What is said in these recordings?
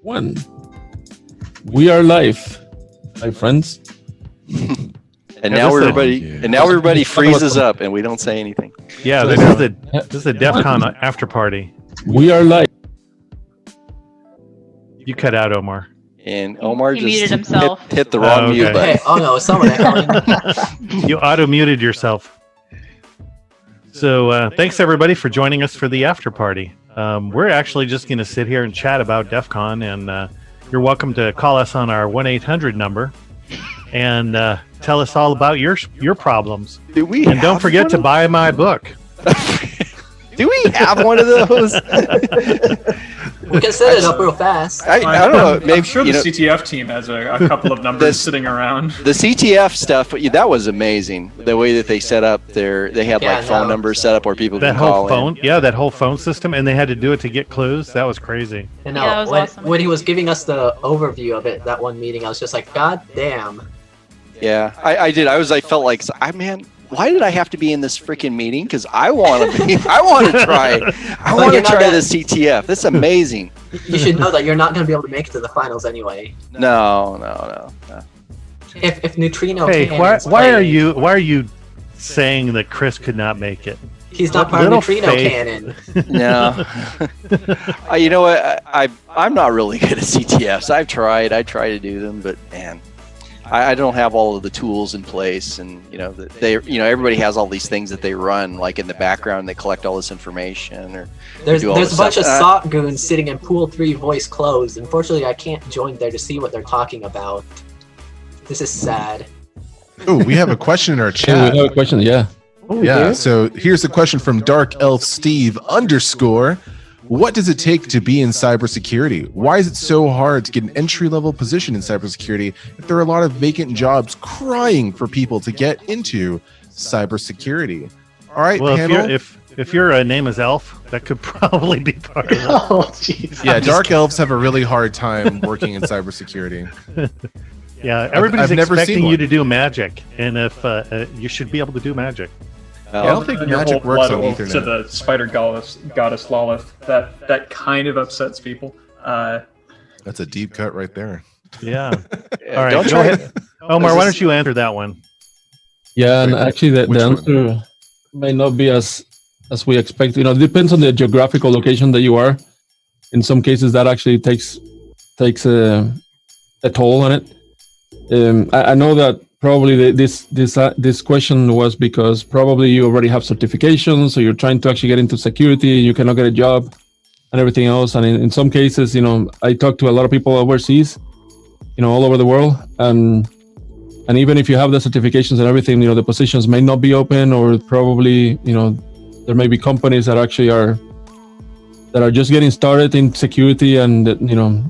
One. We are live, my friends. And now everybody freezes up, and we don't say anything. Yeah, this is the Defcon after party. We are live. You cut out, Omar. And Omar he just muted himself. hit the wrong mute button. Hey, oh no, someone echoing. You auto-muted yourself. So thanks everybody for joining us for the after party. We're actually just going to sit here and chat about DEF CON, and you're welcome to call us on our 1-800 number and tell us all about your problems. And don't forget to buy my book. Do we have one of those? We can set it up real fast. I don't know. Maybe, I'm sure the CTF team has a couple of numbers sitting around. The CTF stuff, that was amazing. The way that they set up they had phone numbers set up where people can call in. Yeah, that whole phone system, and they had to do it to get clues. That was crazy. You know, that was awesome. When he was giving us the overview of it, that one meeting, I was just like, God damn. Yeah, I did. I felt like, man, why did I have to be in this freaking meeting? Because I want to try. I want to try the CTF. That's amazing. You should know that you're not going to be able to make it to the finals anyway. No. If Neutrino. Hey, why are you saying that Chris could not make it? He's not part of Neutrino canon. No. You know what? I'm not really good at CTFs. I try to do them, but man, I don't have all of the tools in place, and everybody has all these things that they run like in the background. They collect all this information, or there's a bunch of SOC goons sitting in pool 3 voice closed. Unfortunately, I can't join there to see what they're talking about. This is sad. Oh, we have a question in our chat. We have a question, yeah. Oh, yeah. So here's a question from Dark Elf Steve _ What does it take to be in cybersecurity? Why is it so hard to get an entry-level position in cybersecurity if there are a lot of vacant jobs crying for people to get into cybersecurity? All right, well, panel. If your name is Elf, that could probably be part of it. Oh, jeez. Yeah, dark elves have a really hard time working in cybersecurity. Yeah, everybody's I've never expecting seen you one. to do magic, and if you should be able to do magic. I don't think magic works on Ethernet. To the spider goddess Lolith, that kind of upsets people. That's a deep cut right there. Yeah. All right, go ahead. Omar, why don't you answer that one? Yeah, and actually the answer may not be as we expect. It depends on the geographical location that you are. In some cases, that actually takes a toll on it. I know that probably this question was because probably you already have certifications, so you're trying to actually get into security, you cannot get a job and everything else. And in some cases, I talk to a lot of people overseas, all over the world, and even if you have the certifications and everything, the positions may not be open, or probably, there may be companies that actually are just getting started in security, and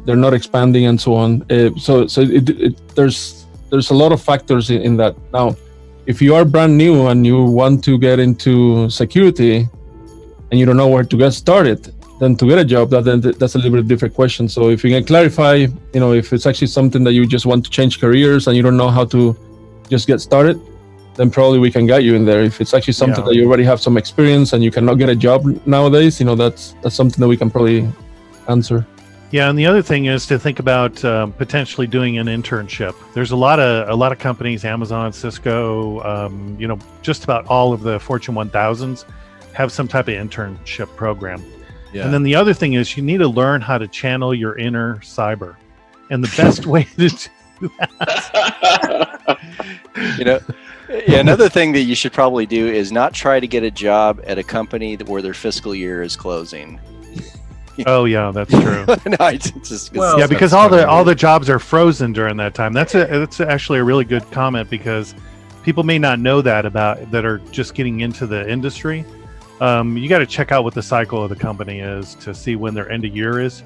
they're not expanding and so on. So there's a lot of factors in that. Now, if you are brand new and you want to get into security and you don't know where to get started, then to get a job, that's a little bit different question. So if you can clarify, if it's actually something that you just want to change careers and you don't know how to just get started, then probably we can get you in there. If it's actually something that you already have some experience and you cannot get a job nowadays, that's something that we can probably answer. Yeah, and the other thing is to think about potentially doing an internship. There's a lot of companies, Amazon, Cisco, just about all of the Fortune 1000s have some type of internship program. Yeah. And then the other thing is you need to learn how to channel your inner cyber. And the best way to do that... Another thing that you should probably do is not try to get a job at a company where their fiscal year is closing. Oh yeah, that's true. Because all the jobs are frozen during that time. That's actually a really good comment, because people may not know that are just getting into the industry. You got to check out what the cycle of the company is to see when their end of year is,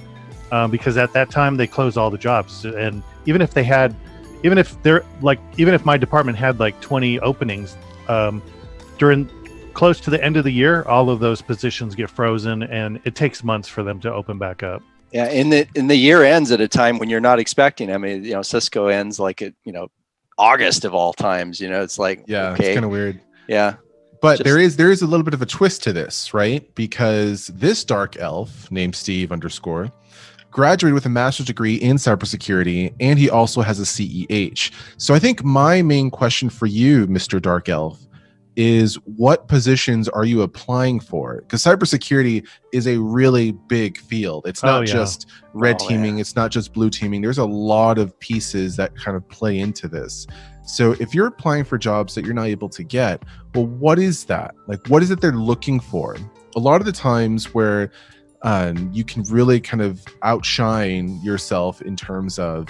because at that time they close all the jobs. And even if my department had like 20 openings during close to the end of the year, all of those positions get frozen, and it takes months for them to open back up. Yeah, in the year ends at a time when you're not expecting. I mean, Cisco ends like at August of all times. It's like, okay. It's kind of weird. Yeah, but there is a little bit of a twist to this, right? Because this dark elf named Steve _ graduated with a master's degree in cybersecurity, and he also has a CEH. So I think my main question for you, Mr. Dark Elf, is what positions are you applying for? Because cybersecurity is a really big field. It's not just red teaming. It's not just blue teaming. There's a lot of pieces that kind of play into this. So if you're applying for jobs that you're not able to get, well, what is that? Like, what is it they're looking for? A lot of the times where you can really kind of outshine yourself in terms of,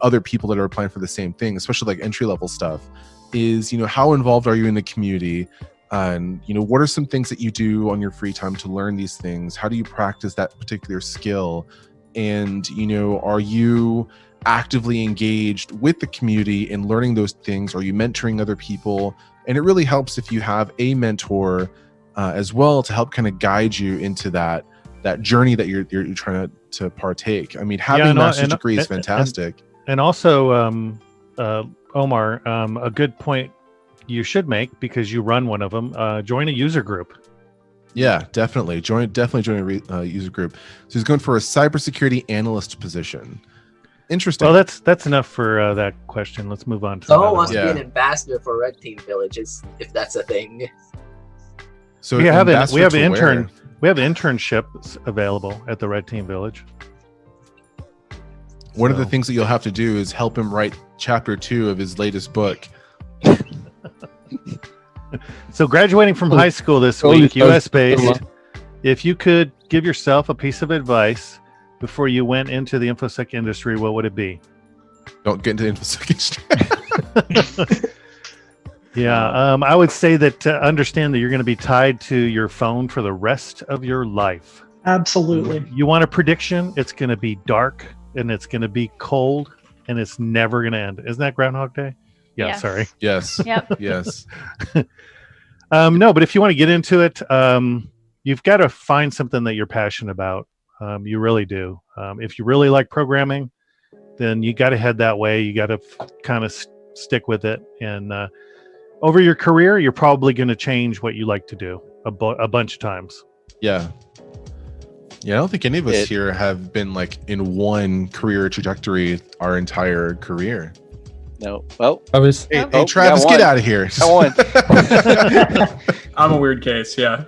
other people that are applying for the same thing, especially like entry-level stuff, is, how involved are you in the community? And, what are some things that you do on your free time to learn these things? How do you practice that particular skill? And, are you actively engaged with the community in learning those things? Are you mentoring other people? And it really helps if you have a mentor as well to help kind of guide you into that journey that you're trying to partake. I mean, having a master's degree is fantastic. And also, Omar, a good point you should make, because you run one of them, join a user group. Yeah, definitely. Join a user group. So he's going for a cybersecurity analyst position. Interesting. Well, that's enough for that question. Let's move on to Someone wants to be an ambassador for Red Team Villages, if that's a thing. So we have internships available at the Red Team Village. One of the things that you'll have to do is help him write chapter 2 of his latest book. So graduating from high school this week, US-based, if you could give yourself a piece of advice before you went into the InfoSec industry, what would it be? Don't get into the InfoSec industry. Yeah, I would say that understand that you're going to be tied to your phone for the rest of your life. Absolutely. You want a prediction? It's going to be dark, and it's going to be cold, and it's never going to end. Isn't that Groundhog Day? Yeah, Yes. Sorry. Yes. Yep. Yes. No, but if you want to get into it, you've got to find something that you're passionate about. You really do. If you really like programming, then you got to head that way. You got to kind of stick with it. And over your career, you're probably going to change what you like to do a bunch of times. Yeah. Yeah, I don't think any of us here have been like in one career trajectory our entire career. No. Well, hey, Travis, get out of here. I'm a weird case, yeah.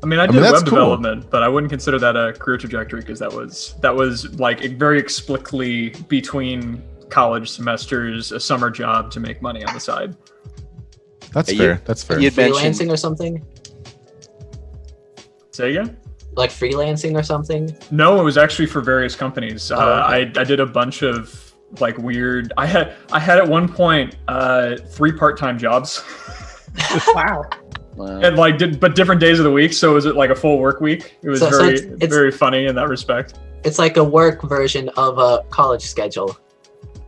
I mean, I did web development, but I wouldn't consider that a career trajectory because that was like very explicitly between college semesters, a summer job to make money on the side. That's fair. That's fair. You freelancing or something? Say again? Like freelancing or something? No, it was actually for various companies. I did a bunch of like weird. I had at one point 3 part-time jobs. Wow. And but different days of the week. So was it like a full work week? It was very funny in that respect. It's like a work version of a college schedule.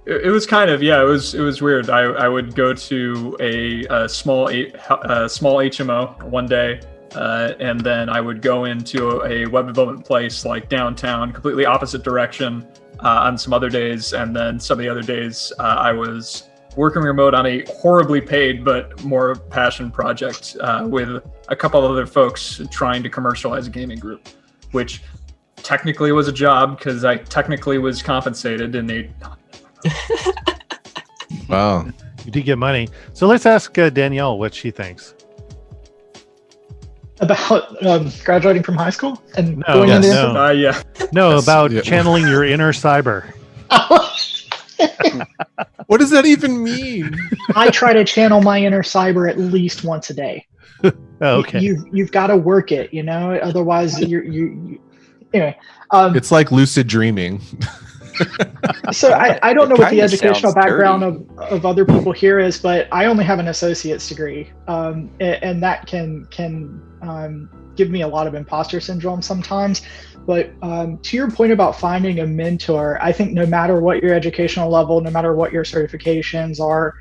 It was kind of, yeah. It was weird. I would go to a small HMO one day, and then I would go into a web development place like downtown, completely opposite direction on some other days, and then some of the other days I was working remote on a horribly paid but more passion project with a couple other folks trying to commercialize a gaming group, which technically was a job because I technically was compensated, and they. Wow. You did get money. So let's ask Danielle what she thinks. About graduating from high school and going into about channeling your inner cyber. What does that even mean? I try to channel my inner cyber at least once a day. Okay. You've got to work it, otherwise you anyway. It's like lucid dreaming. So I don't know what the educational background of other people here is, but I only have an associate's degree, and that can give me a lot of imposter syndrome sometimes. But to your point about finding a mentor, I think no matter what your educational level, no matter what your certifications are,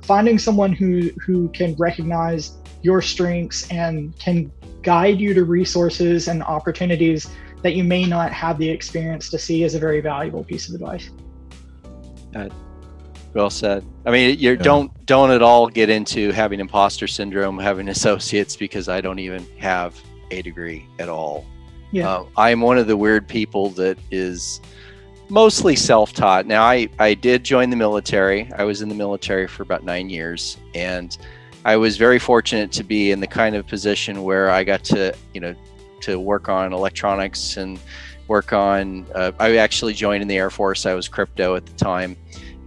finding someone who can recognize your strengths and can guide you to resources and opportunities that you may not have the experience to see is a very valuable piece of advice. Well said. I mean, don't at all get into having imposter syndrome, having associates, because I don't even have a degree at all. I'm one of the weird people that is mostly self-taught. Now, I did join the military. I was in the military for about 9 years, and I was very fortunate to be in the kind of position where I got to, to work on electronics and work on, I actually joined in the Air Force. I was crypto at the time.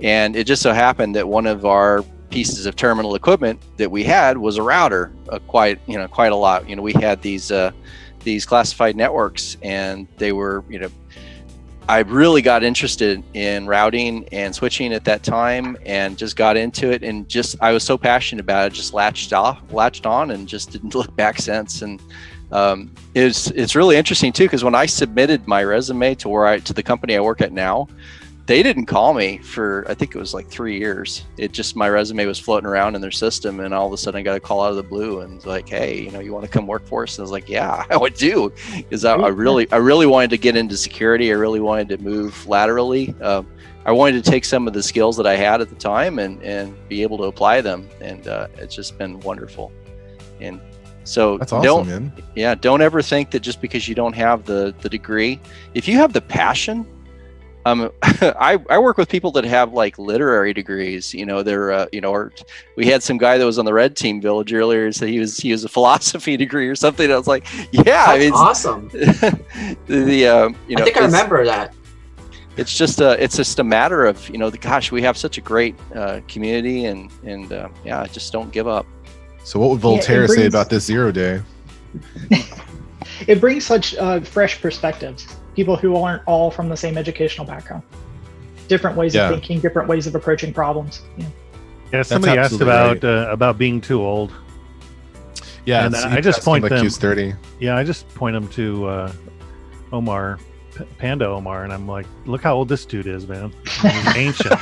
And it just so happened that one of our pieces of terminal equipment that we had was a router, quite a lot. We had these classified networks, and they were, I really got interested in routing and switching at that time, and just got into it, and I was so passionate about it, just latched on and just didn't look back since. And it's really interesting too, because when I submitted my resume to the company I work at now, they didn't call me for, I think it was like 3 years. My resume was floating around in their system, and all of a sudden I got a call out of the blue, and it's like, hey, you want to come work for us? And I was like, yeah, I would do, because I really wanted to get into security. I really wanted to move laterally. I wanted to take some of the skills that I had at the time and be able to apply them, and it's just been wonderful. And so that's awesome, man. Don't ever think that just because you don't have the degree, if you have the passion. I work with people that have like literary degrees. Or we had some guy that was on the red team village earlier. So he was a philosophy degree or something. I was like, yeah, that's awesome. I think I remember that. It's just a matter of gosh, we have such a great community, and just don't give up. So what would Voltaire say about this 0 day? It brings such fresh perspectives. People who aren't all from the same educational background, different ways of thinking, different ways of approaching problems. Yeah, somebody asked about being too old. Yeah, and I just point them. He's 30. Yeah, I just point them to Omar, Panda Omar, and I'm like, look how old this dude is, man. He's ancient.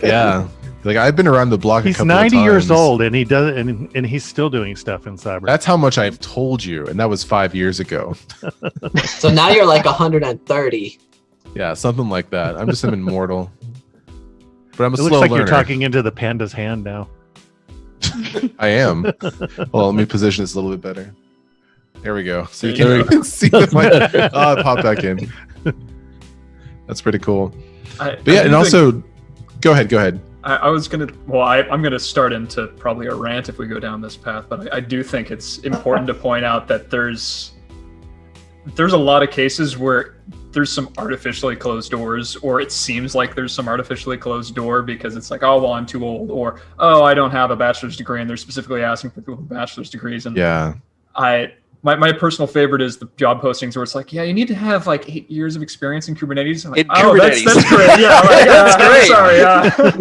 Yeah. Like, I've been around the block. He's 90 years old, and he does, and he's still doing stuff in cyber. That's how much I've told you, and that was 5 years ago. So now you're like 130. Yeah, something like that. I'm just an immortal. But I'm a slow learner. It looks like learner. You're talking into the panda's hand now. I am. Well, let me position this a little bit better. There we go. So you can see it pop back in. That's pretty cool. And also, go ahead. I'm gonna start into probably a rant if we go down this path, but I do think it's important to point out that there's a lot of cases where there's some artificially closed doors, or it seems like there's some artificially closed door because it's like, oh, well, I'm too old, or, oh, I don't have a bachelor's degree, and they're specifically asking for people with bachelor's degrees. And my personal favorite is the job postings where it's like, yeah, you need to have like 8 years of experience in Kubernetes. I'm like, Kubernetes. That's great. Yeah, that's great. Sorry.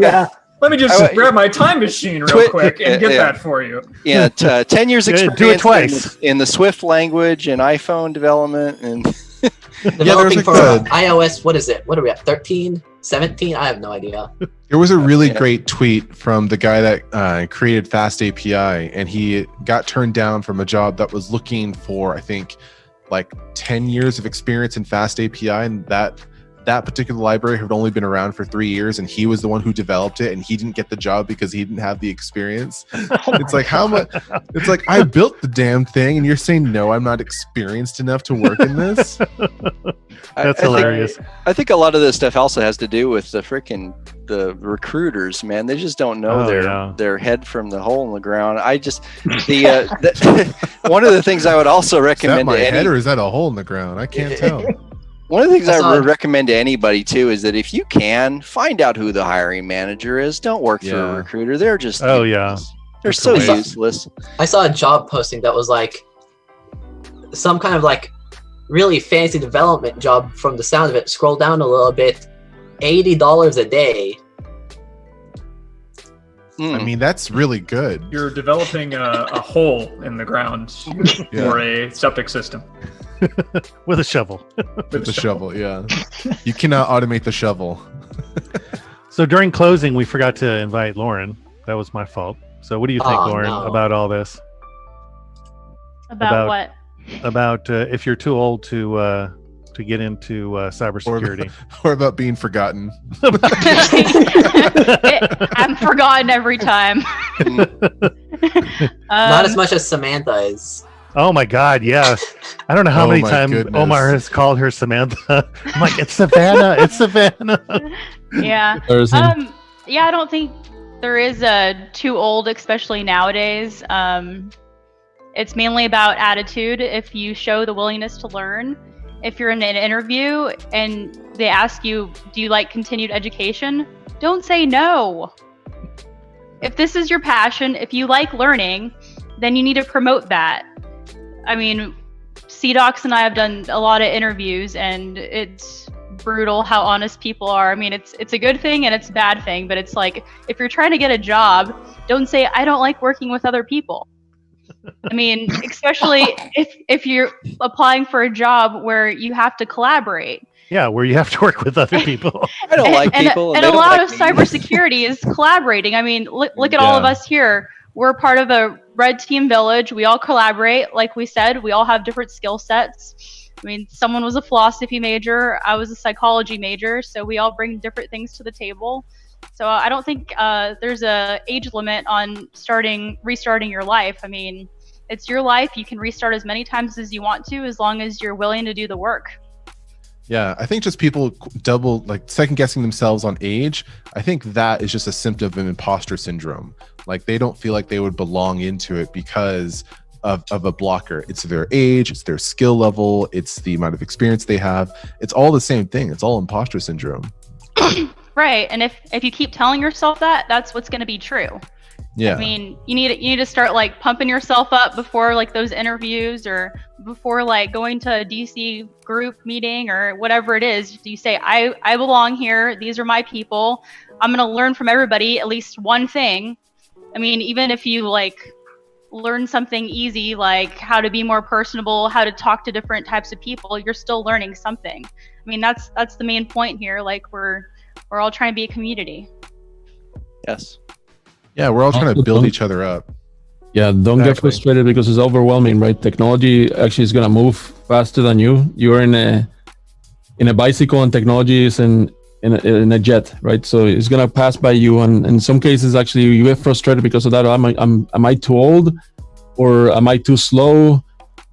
Yeah. Let me just grab my time machine real quick and get that for you. Yeah, 10 years experience do it twice. In the Swift language and iPhone development and developing for iOS. What is it? What are we at? 13, 17? I have no idea. There was a really great tweet from the guy that created Fast API, and he got turned down from a job that was looking for, I think, like 10 years of experience in Fast API, and that particular library had only been around for 3 years, and he was the one who developed it, and he didn't get the job because he didn't have the experience. It's like, how much? It's like, I built the damn thing, and you're saying, no, I'm not experienced enough to work in this? That's hilarious. I think a lot of this stuff also has to do with the recruiters, man. They just don't know their head from the hole in the ground. One of the things I would also recommend is that my head or is that a hole in the ground? I can't tell. One of the things I would recommend to anybody too is that if you can, find out who the hiring manager is. Don't work for a recruiter. They're just they're so useless. I saw a job posting that was like some kind of like really fancy development job. From the sound of it, scroll down a little bit, $80 a day. I mean, that's really good. You're developing a hole in the ground for a septic system. With a shovel. With a shovel, yeah. You cannot automate the shovel. So during closing, we forgot to invite Lauren. That was my fault. So what do you think, Lauren, about all this? About what? About if you're too old to get into cybersecurity. Or about being forgotten. I'm forgotten every time. Not as much as Samantha is. Oh my God, yeah. I don't know how Oh many my times goodness. Omar has called her Samantha. I'm like, it's Savannah, it's Savannah. Yeah. Yeah, I don't think there is a too old, especially nowadays. It's mainly about attitude. If you show the willingness to learn, if you're in an interview and they ask you, do you like continued education? Don't say no. If this is your passion, if you like learning, then you need to promote that. I mean, CDocs and I have done a lot of interviews, and it's brutal how honest people are. I mean, it's a good thing and it's a bad thing, but it's like, if you're trying to get a job, don't say, I don't like working with other people. I mean, especially if you're applying for a job where you have to collaborate. Yeah, where you have to work with other people. I don't like people. And a lot of cybersecurity is collaborating. I mean, look at all of us here. We're part of a red team village. We all collaborate. Like we said, we all have different skill sets. I mean, someone was a philosophy major. I was a psychology major. So we all bring different things to the table. So I don't think there's a age limit on restarting your life. I mean, it's your life. You can restart as many times as you want to, as long as you're willing to do the work. Yeah, I think just people second guessing themselves on age. I think that is just a symptom of an imposter syndrome. Like, they don't feel like they would belong into it because of a blocker. It's their age, it's their skill level, it's the amount of experience they have. It's all the same thing. It's all imposter syndrome. Right. And if you keep telling yourself that, that's what's going to be true. Yeah. I mean, you need to start like pumping yourself up before like those interviews, or before like going to a DC group meeting or whatever it is. You say, I belong here. These are my people. I'm going to learn from everybody at least one thing. I mean, even if you like learn something easy, like how to be more personable, how to talk to different types of people, you're still learning something. I mean, that's the main point here. Like, we're all trying to be a community. Yes. Yeah, we're all trying to build each other up. Yeah, don't get frustrated because it's overwhelming, right? Technology actually is gonna move faster than you. You're in a bicycle, and technology is in a jet, right? So it's gonna pass by you, and in some cases, actually, you get frustrated because of that. Am I too old, or am I too slow?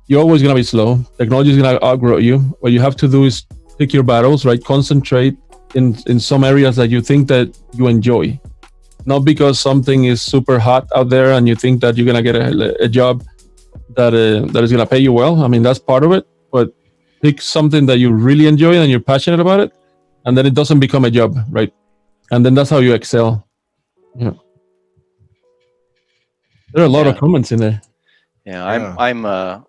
You're always gonna be slow. Technology is gonna outgrow you. What you have to do is pick your battles, right? Concentrate in some areas that you think that you enjoy. Not because something is super hot out there and you think that you're gonna get a job that is gonna pay you well. I mean, that's part of it. But pick something that you really enjoy and you're passionate about it, and then it doesn't become a job, right? And then that's how you excel. Yeah. There are a lot of comments in there. Yeah,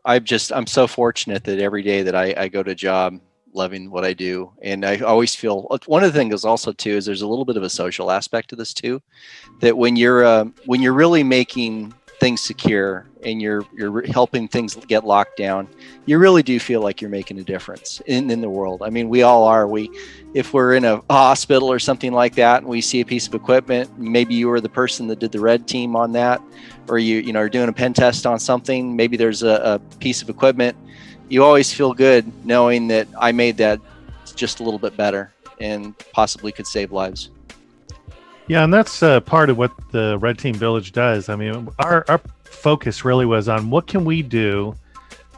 I'm so fortunate that every day that I go to a job loving what I do. And I always feel, one of the things also too is there's a little bit of a social aspect to this too, that when you're really making things secure and you're helping things get locked down, you really do feel like you're making a difference in the world. I mean, we all are. If we're in a hospital or something like that and we see a piece of equipment, maybe you were the person that did the red team on that, or you are doing a pen test on something, maybe there's a piece of equipment. You always feel good knowing that I made that just a little bit better and possibly could save lives. Yeah, and that's part of what the Red Team Village does. I mean, our focus really was on what can we do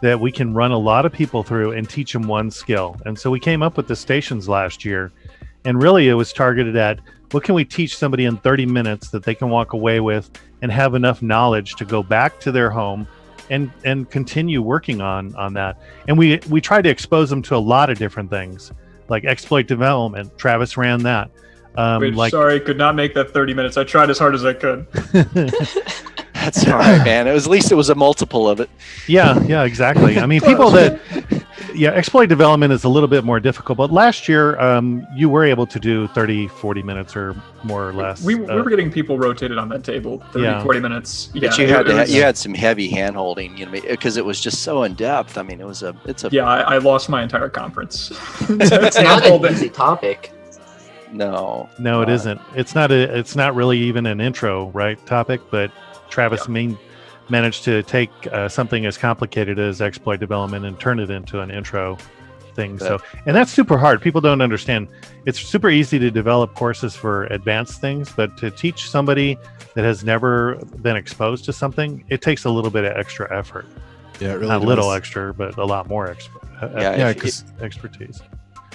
that we can run a lot of people through and teach them one skill. And so we came up with the stations last year, and really it was targeted at what can we teach somebody in 30 minutes that they can walk away with and have enough knowledge to go back to their home and continue working on that. And we tried to expose them to a lot of different things, like exploit development. Travis ran that. Sorry, could not make that 30 minutes. I tried as hard as I could. That's all right, man. At least it was a multiple of it. Yeah, exactly. I mean, exploit development is a little bit more difficult, but last year you were able to do 30, 40 minutes or more or less. We were getting people rotated on that table, 30, 40 minutes. But you had some heavy hand holding, because it was just so in depth. I mean, I lost my entire conference. It's not an easy topic. No, it isn't. It's not really even an intro, right, topic, but Travis managed to take something as complicated as exploit development and turn it into an intro thing. So, and that's super hard. People don't understand. It's super easy to develop courses for advanced things, but to teach somebody that has never been exposed to something, it takes a little bit of extra effort. Yeah, it really not a little does. extra, but a lot more extra. Because expertise.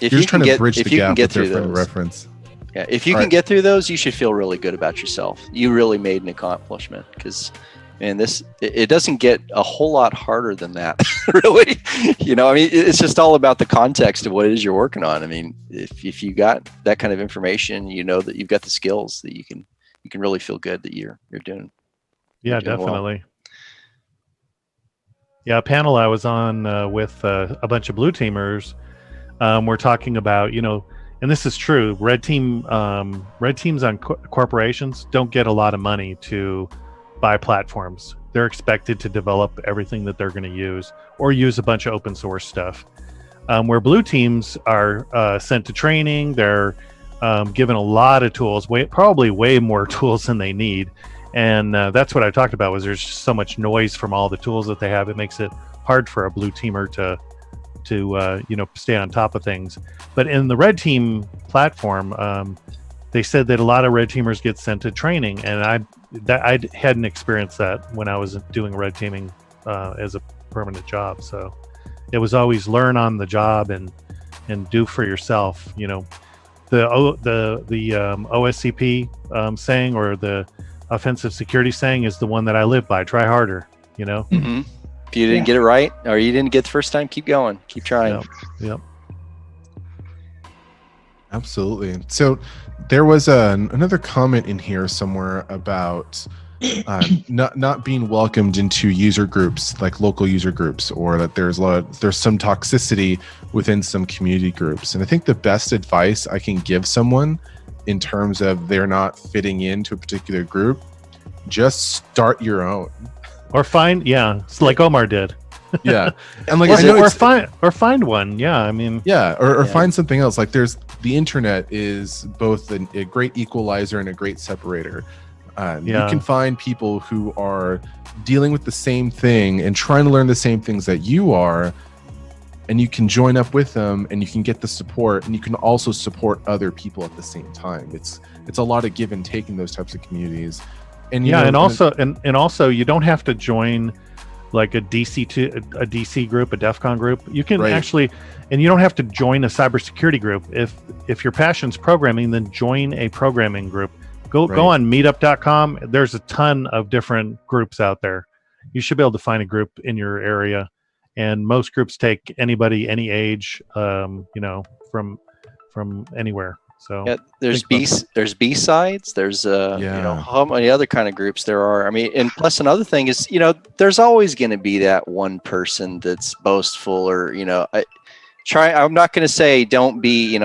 If you're you trying can to get, bridge if the you gap can get with their through frame of those, reference. yeah, if you can get through those, you should feel really good about yourself. You really made an accomplishment because, man, it doesn't get a whole lot harder than that, really. I mean, it's just all about the context of what it is you're working on. I mean, if you got that kind of information, that you've got the skills that you can really feel good that you're doing. Yeah, doing definitely. Well. Yeah, a panel I was on with a bunch of blue teamers. We're talking about, and this is true. Red teams on corporations don't get a lot of money to buy platforms. They're expected to develop everything that they're going to use or use a bunch of open source stuff. Where blue teams are sent to training, they're given a lot of tools, probably way more tools than they need. And that's what I talked about, was there's just so much noise from all the tools that they have. It makes it hard for a blue teamer to stay on top of things. But in the red team platform, they said that a lot of red teamers get sent to training, and I hadn't experienced that when I was doing red teaming as a permanent job. So it was always learn on the job and do for yourself. The OSCP saying, or the offensive security saying, is the one that I live by. Try harder. Mm-hmm. If you didn't get it right, or you didn't get the first time, keep going, keep trying. Yep. Absolutely. So there was another comment in here somewhere about not being welcomed into user groups, like local user groups, or that there's some toxicity within some community groups. And I think the best advice I can give someone in terms of they're not fitting into a particular group, just start your own. Or find, it's like Omar did. Yeah, and like or find one. Yeah, I mean, or find something else. Like the internet is both a great equalizer and a great separator. You can find people who are dealing with the same thing and trying to learn the same things that you are, and you can join up with them, and you can get the support, and you can also support other people at the same time. It's a lot of give and take in those types of communities. And also you don't have to join like a DC group, a Defcon group. You can actually, and you don't have to join a cybersecurity group. If your passion's programming, then join a programming group. Go on meetup.com. There's a ton of different groups out there. You should be able to find a group in your area, and most groups take anybody, any age, from anywhere. So there's B-sides. There's how many other kind of groups there are. I mean, and plus another thing is, there's always going to be that one person that's boastful, or I'm not going to say don't be,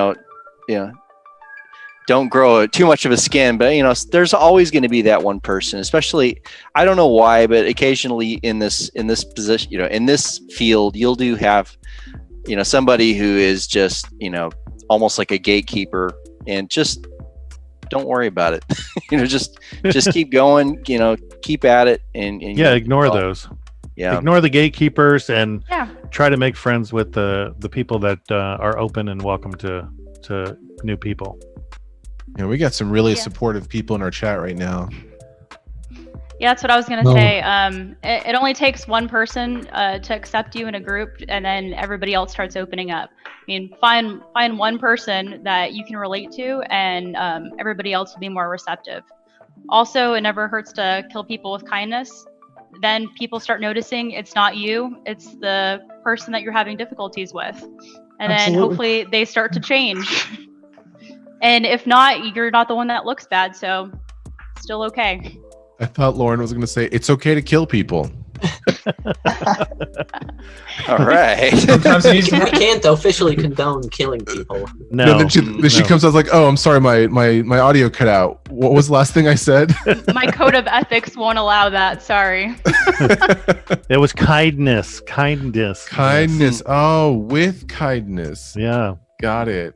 don't grow too much of a skin, but there's always going to be that one person, especially, I don't know why, but occasionally in this position, in this field, you'll have, somebody who is just, almost like a gatekeeper, and just don't worry about it. Just keep going, keep at it, and ignore those. Yeah, ignore the gatekeepers and try to make friends with the people that are open and welcome to new people. Yeah, we got some really supportive people in our chat right now. Yeah, that's what I was going to say. It only takes one person to accept you in a group, and then everybody else starts opening up. I mean, find one person that you can relate to, and everybody else will be more receptive. Also, it never hurts to kill people with kindness. Then people start noticing it's not you, it's the person that you're having difficulties with. And then hopefully they start to change. And if not, you're not the one that looks bad, so still okay. I thought Lauren was going to say, it's okay to kill people. All right. We can't officially condone killing people. No, then she comes out like, oh, I'm sorry, my audio cut out. What was the last thing I said? My code of ethics won't allow that. Sorry. It was kindness. Kindness. Oh, with kindness. Yeah. Got it.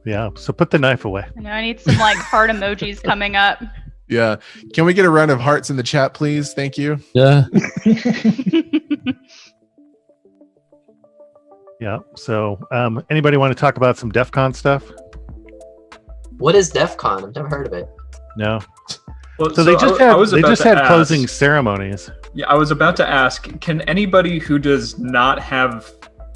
Yeah. So put the knife away. I need some heart emojis coming up. Yeah. Can we get a round of hearts in the chat, please? Thank you. Yeah. Yeah. So anybody want to talk about some DEF CON stuff? What is DEF CON? I've never heard of it. No. Well, so they just had closing ceremonies. Yeah, I was about to ask, can anybody who does not have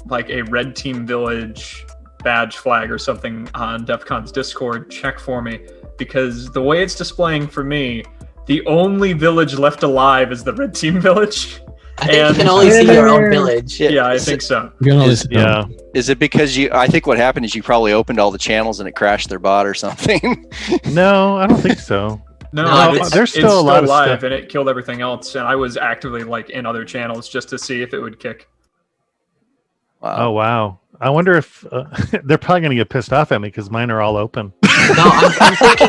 like a Red Team Village badge flag or something on Defcon's Discord check for me? Because the way it's displaying for me, the only village left alive is the Red Team Village. I think you can only see your own village. Yeah, I think so. Is it because I think what happened is you probably opened all the channels and it crashed their bot or something? No, I don't think so. No, there's still a lot of live stuff. and it killed everything else. And I was actively like in other channels just to see if it would kick. Wow. Oh, wow. I wonder if they're probably going to get pissed off at me because mine are all open. I'm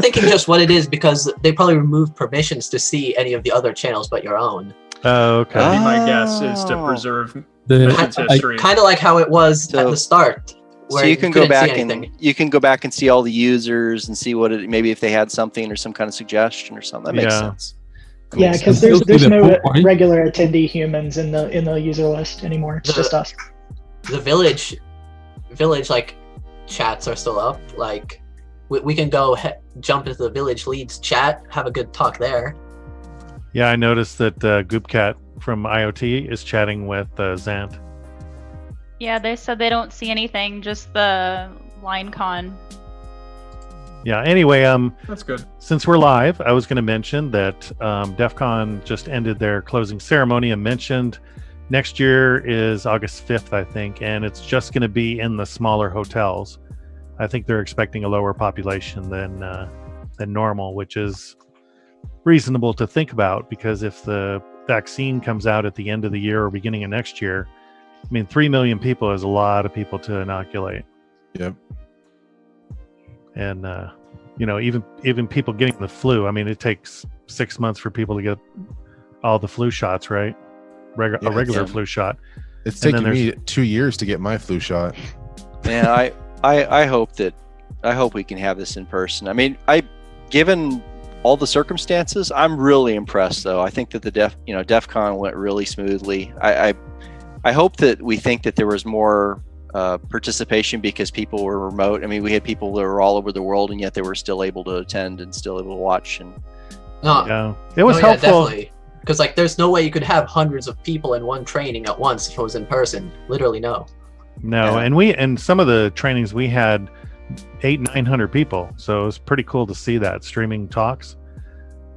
thinking just what it is because they probably removed permissions to see any of the other channels but your own. Oh, okay. My guess is to preserve missions history. Kind of like how it was at the start. So you can go back and see all the users and see maybe if they had something or some kind of suggestion or something. That makes sense. Yeah, because there's no regular attendee humans in the user list anymore. It's just us. The village like chats are still up. Like we can go jump into the village leads chat, have a good talk there. Yeah, I noticed that Goopcat from IoT is chatting with Zant. Yeah, they said they don't see anything, just the LineCon. Yeah, anyway, that's good. Since we're live, I was going to mention that Defcon just ended their closing ceremony and mentioned next year is August 5th, I think, and it's just going to be in the smaller hotels. I think they're expecting a lower population than normal, which is reasonable to think about because if the vaccine comes out at the end of the year or beginning of next year, I mean, 3 million people is a lot of people to inoculate. Yep. And, even people getting the flu, I mean, it takes 6 months for people to get all the flu shots, right? A regular flu shot. It's taken me 2 years to get my flu shot. Man, I hope we can have this in person. I mean, given all the circumstances, I'm really impressed though. I think that the DEFCON went really smoothly. I hope that we think that there was more participation because people were remote. I mean, we had people that were all over the world and yet they were still able to attend and still able to watch. And it was helpful. Definitely. Because there's no way you could have hundreds of people in one training at once if it was in person. Literally no. No, and some of the trainings we had 800-900 people, so it was pretty cool to see that streaming talks.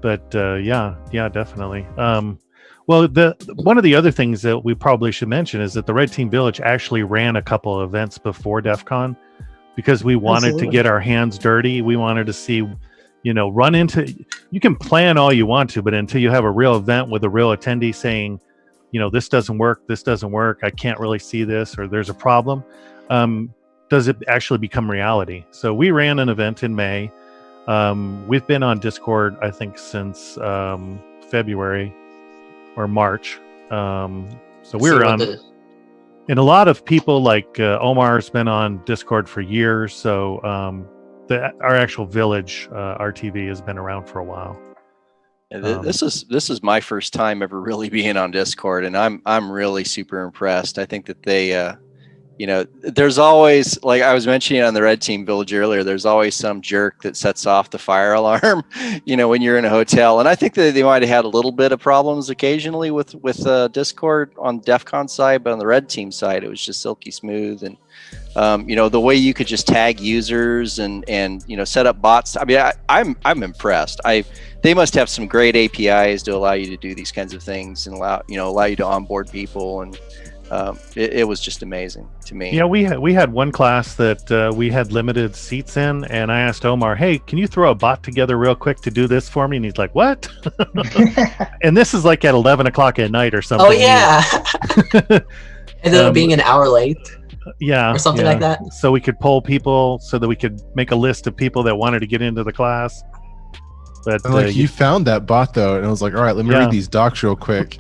But definitely. Well, one of the other things that we probably should mention is that the Red Team Village actually ran a couple of events before DEFCON because we wanted to get our hands dirty. We wanted to see, run into. You can plan all you want to, but until you have a real event with a real attendee saying, this doesn't work, I can't really see this, or there's a problem, does it actually become reality? So we ran an event in May. We've been on Discord, I think, since February or March. So we were on, and a lot of people like Omar's been on Discord for years. So our actual village, RTV, has been around for a while. This is my first time ever really being on Discord, and I'm really super impressed. I think that they there's always, like I was mentioning on the Red Team Village earlier, there's always some jerk that sets off the fire alarm, when you're in a hotel. And I think that they might have had a little bit of problems occasionally with Discord on DEFCON side, but on the Red Team side, it was just silky smooth. And, the way you could just tag users and set up bots. I mean, I'm impressed. They must have some great APIs to allow you to do these kinds of things and allow you to onboard people. And, it was just amazing to me. Yeah, we had one class that we had limited seats in, and I asked Omar, "Hey, can you throw a bot together real quick to do this for me?" And he's like, "What?" And this is like at 11 o'clock at night or something. Oh yeah. Ended up being an hour late. Yeah, or something like that. So we could poll people, so that we could make a list of people that wanted to get into the class. But you found that bot though, and I was like, "All right, let me read these docs real quick."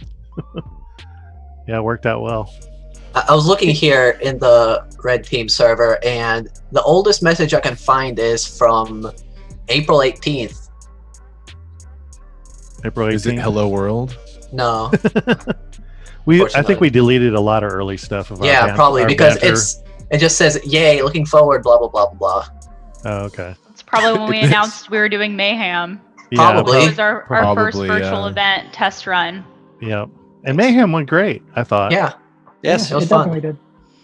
Yeah, it worked out well. I was looking here in the Red Team server, and the oldest message I can find is from April 18th. April 18th? Is it Hello World? No. I think we deleted a lot of early stuff of our probably because it just says, "Yay, looking forward, blah, blah, blah, blah, blah." Oh, okay. It's probably when we announced we were doing Mayhem. Probably. It was our first virtual event test run. Yeah. And Mayhem went great, I thought. Yeah. Yes, it was fun. Definitely did.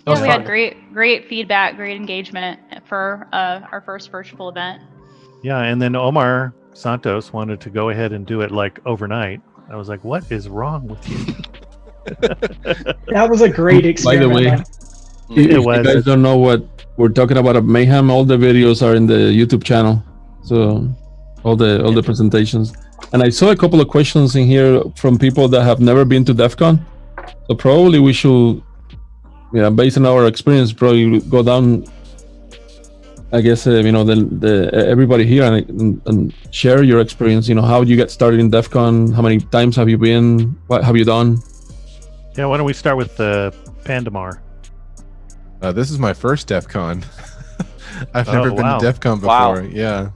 Yeah, we had great feedback, great engagement for our first virtual event. Yeah, and then Omar Santos wanted to go ahead and do it like overnight. I was like, what is wrong with you? That was a great experience. By the way, if you guys don't know what we're talking about at Mayhem, all the videos are in the YouTube channel. So all the presentations. And I saw a couple of questions in here from people that have never been to Defcon. So probably we should, based on our experience, probably go down. I guess everybody here and share your experience. How did you get started in Defcon? How many times have you been? What have you done? Yeah, why don't we start with Pandamar? This is my first Defcon. I've never been to Defcon before. Wow. Yeah.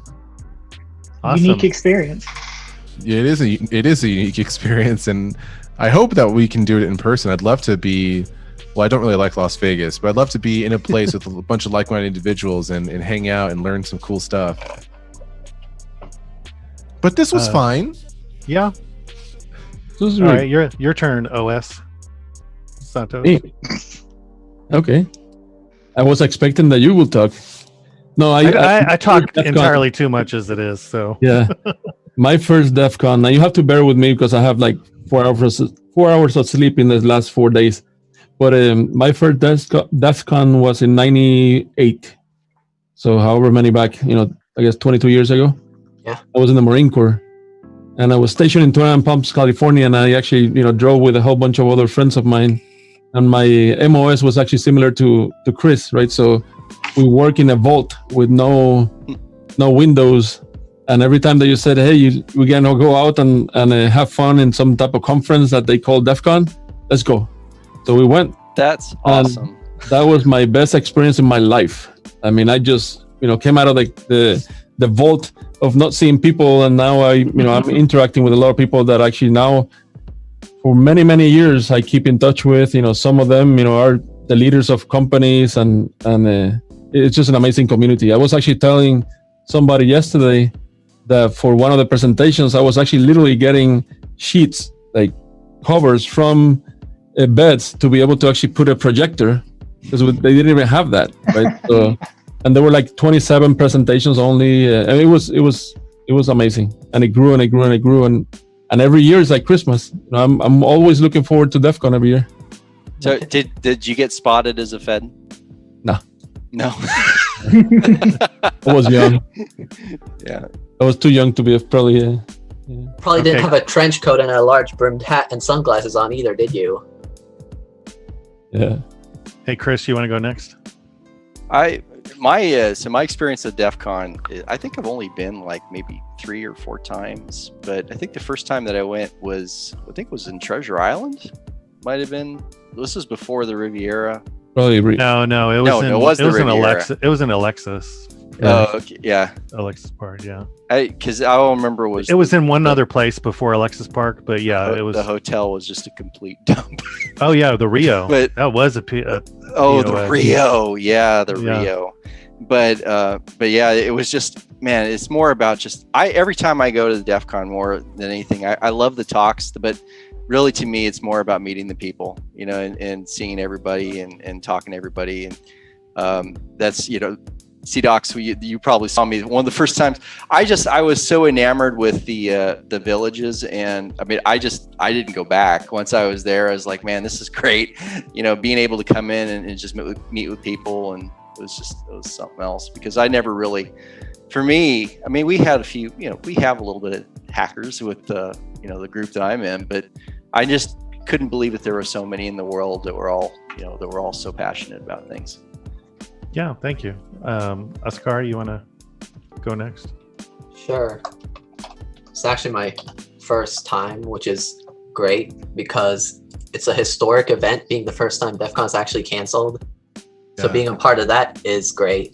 Awesome. Unique experience. Yeah, it is a unique experience, and I hope that we can do it in person. I'd love to be. Well, I don't really like Las Vegas, but I'd love to be in a place with a bunch of like-minded individuals and hang out and learn some cool stuff. But this was fine. Yeah. All right, your turn, OS. Santos. Me? Okay. I was expecting that you will talk. No, I talk entirely too much as it is. So yeah, my first Defcon. Now you have to bear with me because I have like 4 hours of sleep in the last 4 days. But my first Defcon was in '98. So however many back, I guess 22 years ago. Yeah. I was in the Marine Corps, and I was stationed in Torrance Palms, California, and I actually drove with a whole bunch of other friends of mine. And my MOS was actually similar to Chris, right? So we work in a vault with no windows, and every time that you said, "Hey, we're gonna go out and have fun in some type of conference that they call Defcon, let's go." So we went. That's awesome. That was my best experience in my life. I mean, I just came out of the vault of not seeing people, and now I'm interacting with a lot of people that actually now, for many years, I keep in touch with. Some of them are the leaders of companies, and it's just an amazing community. I was actually telling somebody yesterday that for one of the presentations, I was actually literally getting sheets, like covers from beds to be able to actually put a projector, because they didn't even have that, right? So, and there were like 27 presentations only, and it was amazing, and it grew and it grew and it grew, and every year is like Christmas. I'm always looking forward to Defcon every year. So did you get spotted as a Fed? No. I was young. Yeah, I was too young to be probably. Probably didn't have a trench coat and a large brimmed hat and sunglasses on either, did you? Yeah. Hey, Chris, you want to go next? My experience at Defcon, I think I've only been like maybe 3 or 4 times, but I think the first time that I went was in Treasure Island. Might have been. This was before the Riviera. Probably. No, it was in Riviera. It was in Alexis. Oh, okay, yeah. Alexis Park, yeah. Because I don't remember it was in one other place before Alexis Park, but yeah, it was. The hotel was just a complete dump. Oh yeah, the Rio. But that was the Rio, yeah, the Rio. But yeah, it was just, man, it's more about just every time I go to the Defcon more than anything, I love the talks, but really to me it's more about meeting the people, and seeing everybody and talking to everybody, and that's CDocs, you probably saw me one of the first times. I was so enamored with the villages, and I mean I didn't go back. Once I was there, I was like, man, this is great. Being able to come in and just meet with people, and it was something else, because I never really, for me, I mean, we had a few, we have a little bit of hackers with the group that I'm in, but I just couldn't believe that there were so many in the world that were all so passionate about things. Yeah, thank you. Oscar, you want to go next? Sure. It's actually my first time, which is great because it's a historic event, being the first time Defcon's actually canceled. So being a part of that is great.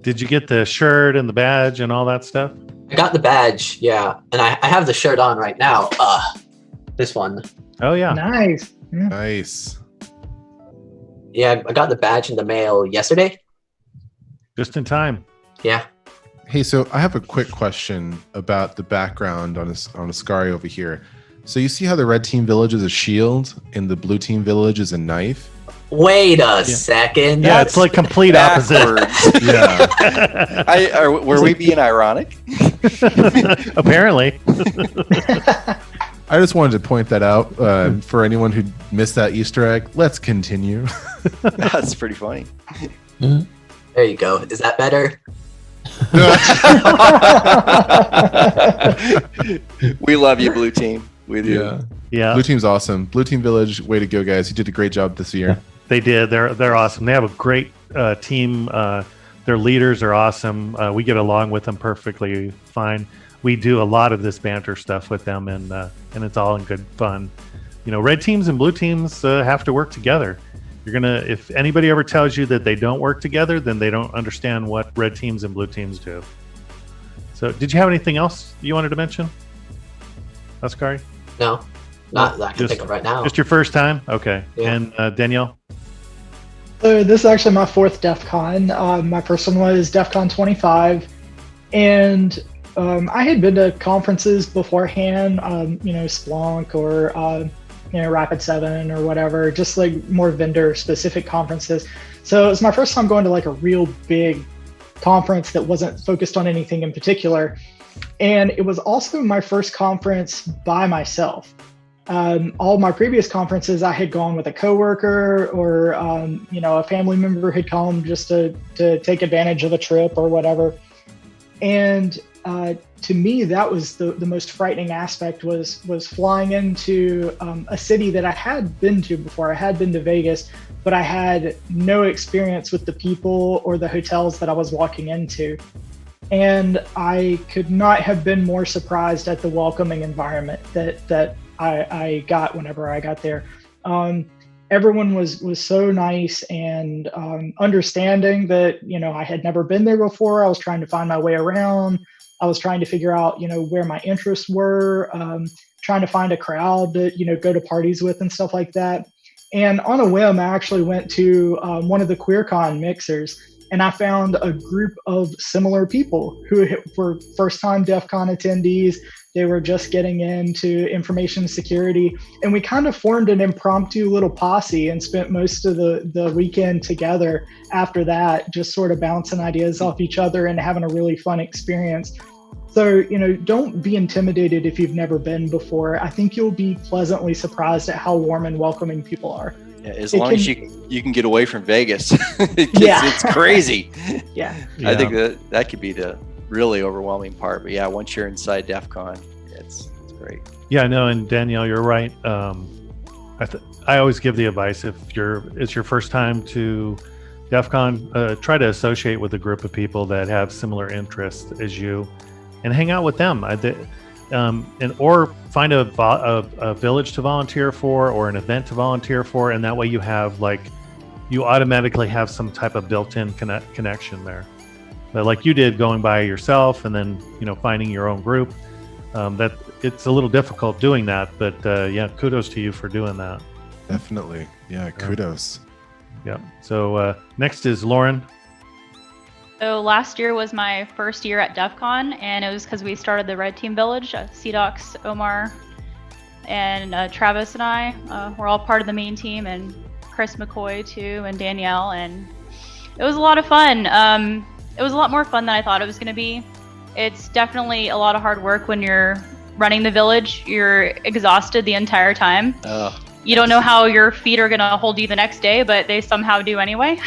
Did you get the shirt and the badge and all that stuff? I got the badge, yeah. And I have the shirt on right now. This one. Oh, yeah. Nice. Yeah. Nice. Yeah, I got the badge in the mail yesterday. Just in time. Yeah. Hey, so I have a quick question about the background on Ascari over here. So you see how the red team village is a shield and the blue team village is a knife? Wait a second. Yeah, it's like complete opposite. Yeah. Were we being ironic? Apparently. I just wanted to point that out for anyone who missed that Easter egg. Let's continue. That's pretty funny. There you go. Is that better? We love you, Blue Team. We do. Yeah. Blue Team's awesome. Blue Team Village, way to go, guys. You did a great job this year. They did. They're awesome. They have a great team. Their leaders are awesome. We get along with them perfectly fine. We do a lot of this banter stuff with them, and it's all in good fun. You know, red teams and blue teams have to work together. If anybody ever tells you that they don't work together, then they don't understand what red teams and blue teams do. So, did you have anything else you wanted to mention, Ascari? No, not that I can think of right now. Just your first time? Okay. Yeah. And Danielle? So this is actually my fourth Defcon. My first one was Defcon 25, and I had been to conferences beforehand, Splunk or Rapid7 or whatever, just like more vendor-specific conferences. So it was my first time going to like a real big conference that wasn't focused on anything in particular, and it was also my first conference by myself. All my previous conferences, I had gone with a coworker or a family member had come just to take advantage of a trip or whatever. And to me, that was the most frightening aspect was flying into a city that I had been to before. I had been to Vegas, but I had no experience with the people or the hotels that I was walking into. And I could not have been more surprised at the welcoming environment that I got whenever I got there. Everyone was so nice and understanding that, I had never been there before. I was trying to find my way around. I was trying to figure out, where my interests were, trying to find a crowd to, go to parties with and stuff like that. And on a whim, I actually went to one of the QueerCon mixers, and I found a group of similar people who were first-time DEF CON attendees. They were just getting into information security, and we kind of formed an impromptu little posse and spent most of the weekend together after that, just sort of bouncing ideas off each other and having a really fun experience. So, don't be intimidated if you've never been before. I think you'll be pleasantly surprised at how warm and welcoming people are. Yeah, as long as you can get away from Vegas. It's crazy. Yeah. I think that could be the really overwhelming part. But yeah, once you're inside DEF CON, it's great. Yeah, no, and Danielle, you're right. I always give the advice, if it's your first time to DEF CON, try to associate with a group of people that have similar interests as you and hang out with them. Or find a village to volunteer for or an event to volunteer for, and that way you automatically have some type of built-in connection there. But like you did, going by yourself and then finding your own group, that it's a little difficult doing that. But kudos to you for doing that. Definitely, kudos. Yeah. So next is Lauren. So last year was my first year at DEF CON, and it was because we started the Red Team Village. CDocs, Omar, and Travis and I were all part of the main team, and Chris McCoy too, and Danielle, and it was a lot of fun. It was a lot more fun than I thought it was going to be. It's definitely a lot of hard work when you're running the village. You're exhausted the entire time. You don't know how your feet are going to hold you the next day, but they somehow do anyway.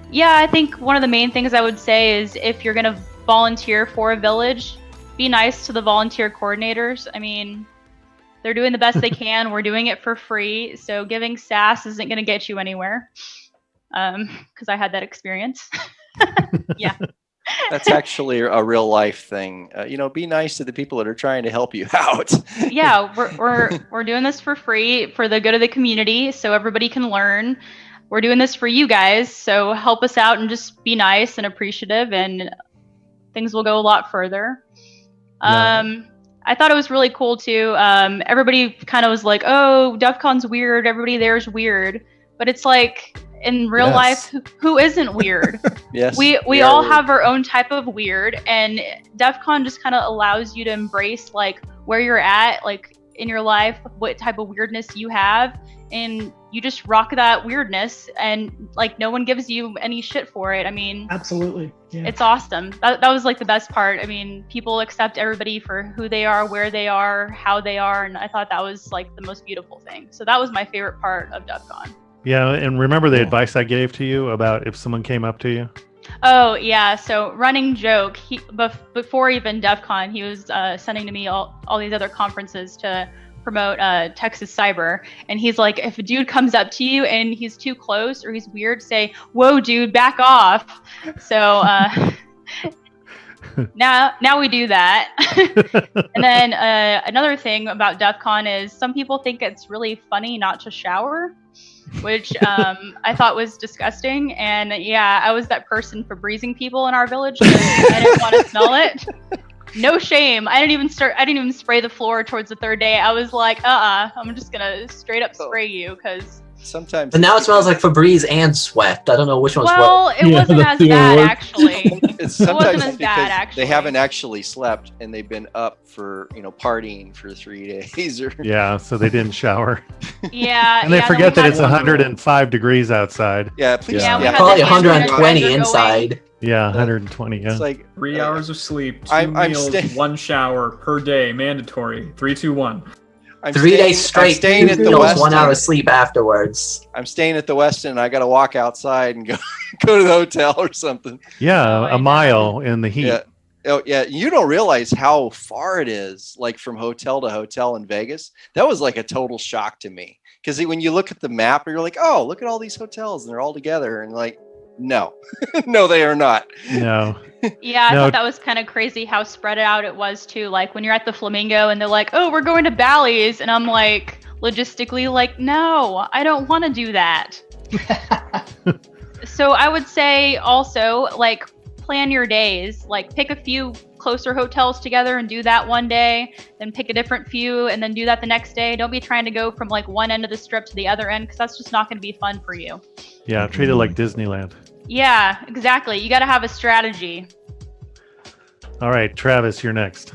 Yeah, I think one of the main things I would say is if you're going to volunteer for a village, be nice to the volunteer coordinators. I mean, they're doing the best they can. We're doing it for free. So giving sass isn't going to get you anywhere. Because I had that experience. Yeah. That's actually a real life thing. Be nice to the people that are trying to help you out. Yeah, we're doing this for free for the good of the community so everybody can learn. We're doing this for you guys, so help us out and just be nice and appreciative, and things will go a lot further. Yeah. I thought it was really cool too. Everybody kind of was like, "Oh, DEF CON's weird. Everybody there's weird," but it's like in real life, who isn't weird? Yes. We all have our own type of weird, and Defcon just kind of allows you to embrace like where you're at, like in your life, what type of weirdness you have, and you just rock that weirdness, and like no one gives you any shit for it. I mean, absolutely, it's awesome. That was like the best part. I mean, people accept everybody for who they are, where they are, how they are, and I thought that was like the most beautiful thing. So that was my favorite part of Defcon. Yeah, and remember the advice I gave to you about if someone came up to you? Oh yeah, so running joke. Before even Defcon, he was sending to me all these other conferences to promote Texas Cyber, and he's like, if a dude comes up to you and he's too close or he's weird, say, "Whoa, dude, back off." So now we do that. And then another thing about Defcon is some people think it's really funny not to shower, which I thought was disgusting. And yeah, I was that person for breezing people in our village because I didn't want to smell it. No shame. I didn't even spray the floor towards the third day. I was like, I'm just gonna straight up spray you because sometimes. But now it smells like Febreze and sweat. I don't know which one's well, it wasn't as bad actually. It's sometimes because they haven't actually slept and they've been up for partying for 3 days or so they didn't shower. Yeah, and they forget that it's 105 degrees outside. Yeah, please. Probably 120 inside. Yeah, 120. Yeah, it's like 3 hours of sleep, 2 meals, 1 shower per day, mandatory. 3, 2, 1. 3 days straight. 2 meals, 1 hour sleep afterwards. I'm staying at the Westin, and I got to walk outside and go to the hotel or something. Yeah, a mile in the heat. Yeah. Oh yeah, you don't realize how far it is, like from hotel to hotel in Vegas. That was like a total shock to me because when you look at the map, you're like, oh, look at all these hotels, and they're all together, and like. No, no, they are not. No. Yeah, I thought that was kind of crazy how spread out it was too. Like when you're at the Flamingo and they're like, "Oh, we're going to Bally's," and I'm like, logistically, like, no, I don't want to do that. So I would say also like plan your days. Like pick a few closer hotels together and do that one day, then pick a different few and then do that the next day. Don't be trying to go from like one end of the strip to the other end because that's just not going to be fun for you. Yeah, treat it like Disneyland. Yeah, exactly. You got to have a strategy. All right, Travis, you're next.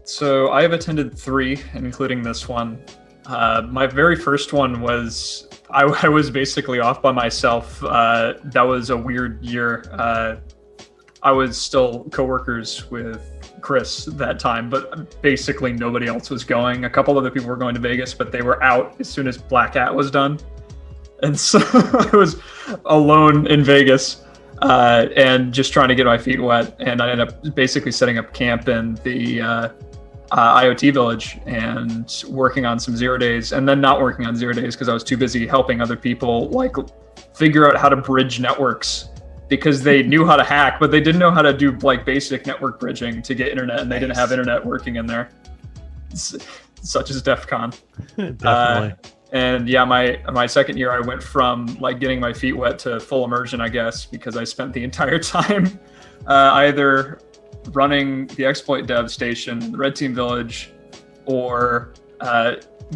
So I have attended 3, including this one. My very first one was, I was basically off by myself. That was a weird year. I was still co-workers with Chris that time, but basically nobody else was going. A couple other people were going to Vegas, but they were out as soon as Black Hat was done. And so I was alone in Vegas and just trying to get my feet wet. And I ended up basically setting up camp in the IoT village and working on some 0 days, and then not working on 0 days because I was too busy helping other people like figure out how to bridge networks because they knew how to hack, but they didn't know how to do like basic network bridging to get internet, and they didn't have internet working in there. Such as Defcon. Definitely. And yeah, my second year, I went from like getting my feet wet to full immersion, I guess, because I spent the entire time either running the exploit dev station, the Red Team Village, or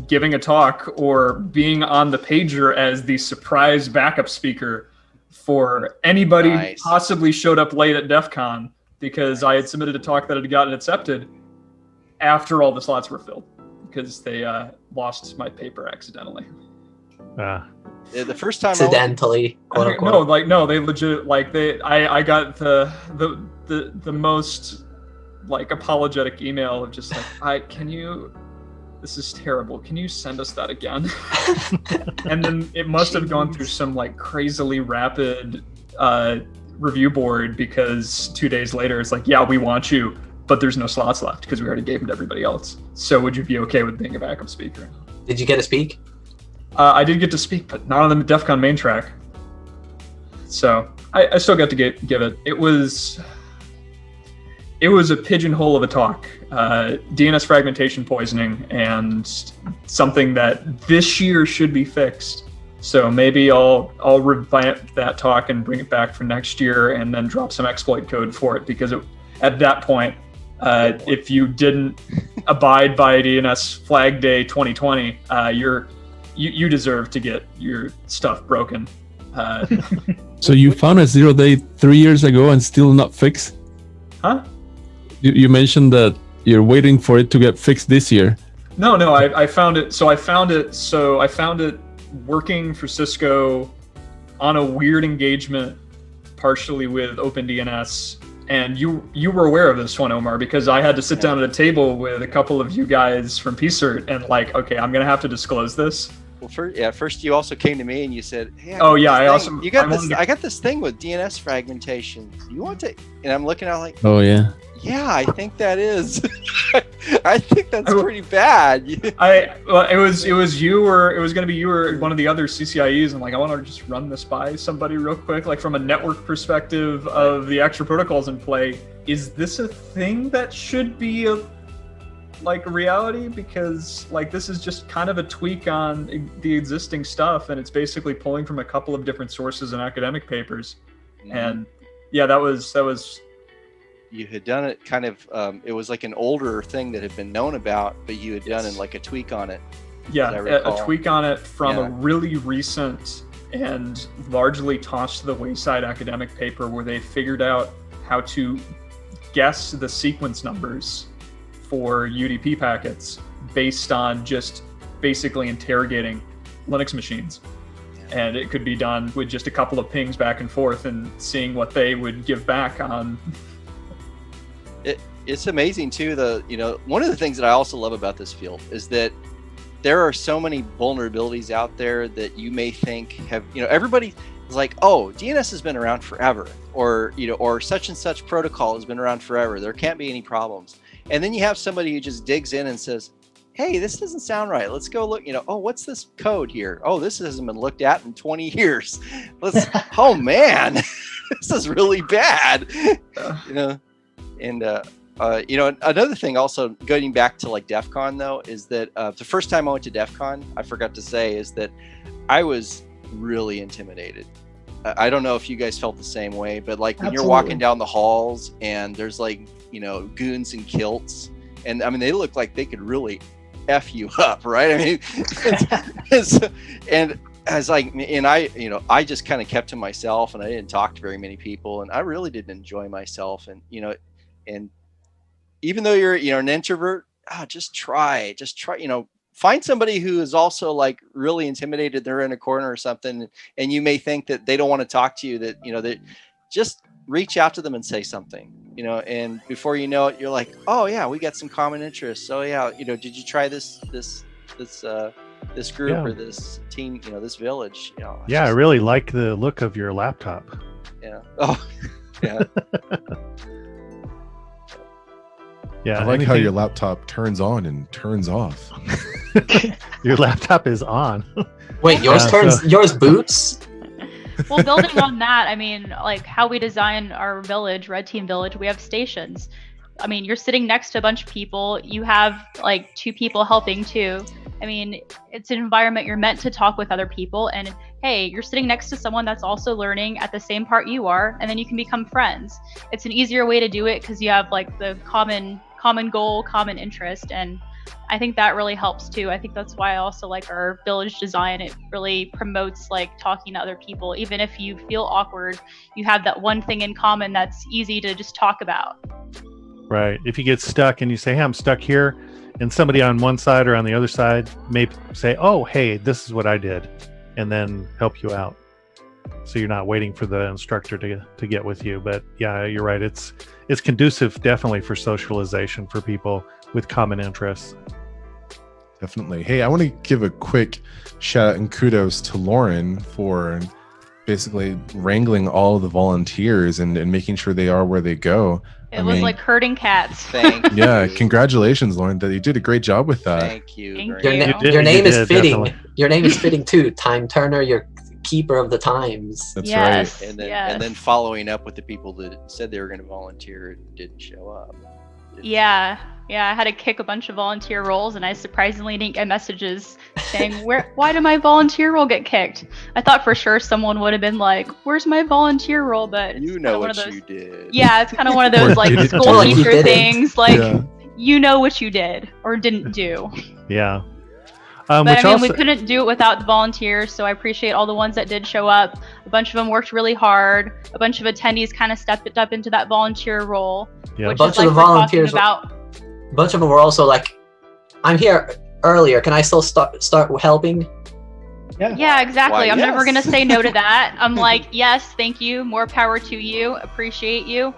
giving a talk, or being on the pager as the surprise backup speaker for anybody who possibly showed up late at Defcon because I had submitted a talk that had gotten accepted after all the slots were filled. Because they lost my paper accidentally. The first time accidentally. They legit I got the most like apologetic email of just like this is terrible. Can you send us that again? And then it must have gone through some like crazily rapid review board because 2 days later it's like, yeah, we want you. But there's no slots left because we already gave them to everybody else. So would you be okay with being a backup speaker? Did you get to speak? I did get to speak, but not on the Defcon main track. So I still got to give it. It was a pigeonhole of a talk. DNS fragmentation poisoning and something that this year should be fixed. So maybe I'll revamp that talk and bring it back for next year and then drop some exploit code for it because at that point, if you didn't abide by DNS Flag Day 2020, you're you deserve to get your stuff broken. So you found a 0-day 3 years ago and still not fixed? Huh? You mentioned that you're waiting for it to get fixed this year. No, I found it. So I found it working for Cisco on a weird engagement, partially with OpenDNS. And you were aware of this one, Omar, because I had to sit down at a table with a couple of you guys from PCERT and like, okay, I'm gonna have to disclose this. Well, first you also came to me and you said, "Hey, I got this thing with DNS fragmentation. You want to?" And I'm looking at like, "Oh yeah, yeah, I think that is. I think that's pretty bad." It was you, or it was going to be you or one of the other CCIEs. I'm like, I want to just run this by somebody real quick, like from a network perspective of the extra protocols in play. Is this a thing that should be a reality? Because like this is just kind of a tweak on the existing stuff, and it's basically pulling from a couple of different sources in academic papers. Mm-hmm. And yeah, that was. You had done it kind of, it was like an older thing that had been known about, but you had done like a tweak on it. Yeah, a tweak on it from a really recent and largely tossed to the wayside academic paper where they figured out how to guess the sequence numbers for UDP packets based on just basically interrogating Linux machines. And it could be done with just a couple of pings back and forth and seeing what they would give back on. It's amazing too. One of the things that I also love about this field is that there are so many vulnerabilities out there that you may think everybody is like, oh, DNS has been around forever, or such and such protocol has been around forever. There can't be any problems. And then you have somebody who just digs in and says, hey, this doesn't sound right. Let's go look, oh, what's this code here? Oh, this hasn't been looked at in 20 years. Oh man, this is really bad. Another thing also going back to like Defcon though, is that the first time I went to Defcon, I forgot to say, is that I was really intimidated. I don't know if you guys felt the same way, but like when you're walking down the halls and there's like, goons in kilts, and I mean, they look like they could really F you up, right? I mean, and as like, and I just kind of kept to myself and I didn't talk to very many people, and I really didn't enjoy myself. And, and even though you're an introvert, just try, find somebody who is also like really intimidated. They're in a corner or something, and you may think that they don't want to talk to you, that just reach out to them and say something, and before you know it, you're like, oh yeah, we got some common interests. Oh yeah, did you try this group or this team, this village? I really like the look of your laptop. Yeah. Oh yeah. Yeah, I like how your laptop turns on and turns off. Your laptop is on. Wait, yours boots? Well, building on that, I mean, like how we design our village, Red Team Village, we have stations. I mean, you're sitting next to a bunch of people. You have like 2 people helping too. I mean, it's an environment you're meant to talk with other people, and hey, you're sitting next to someone that's also learning at the same part you are, and then you can become friends. It's an easier way to do it because you have like the common goal, common interest, and I think that really helps too. I think that's why I also like our village design. It really promotes like talking to other people. Even if you feel awkward, you have that one thing in common that's easy to just talk about. Right. If you get stuck and you say, hey, I'm stuck here, and somebody on one side or on the other side may say, oh, hey, this is what I did, and then help you out. So you're not waiting for the instructor to get with you. But yeah, you're right. It's conducive definitely for socialization for people with common interests. Definitely. Hey, I want to give a quick shout out and kudos to Lauren for basically wrangling all of the volunteers and making sure they are where they go. It was like herding cats. Thank you. Yeah, congratulations, Lauren. That you did a great job with that. Thank you. Your name is fitting. Definitely. Your name is fitting too. Time Turner, you're keeper of the times. That's yes, right. And then following up with the people that said they were going to volunteer and didn't show up. Yeah, I had to kick a bunch of volunteer roles, and I surprisingly didn't get messages saying, why did my volunteer role get kicked? I thought for sure someone would have been like, where's my volunteer role? But you know what you did. Yeah, it's kind of one of those like school teacher things, like you know what you did or didn't do. Yeah. But I mean, we couldn't do it without the volunteers, so I appreciate all the ones that did show up. A bunch of them worked really hard. A bunch of attendees kind of stepped up into that volunteer role. Yeah. A bunch of the volunteers. A bunch of them were also like, "I'm here earlier. Can I still start helping?" Yeah, exactly. I'm never gonna say no to that. I'm like, yes, thank you. More power to you. Appreciate you.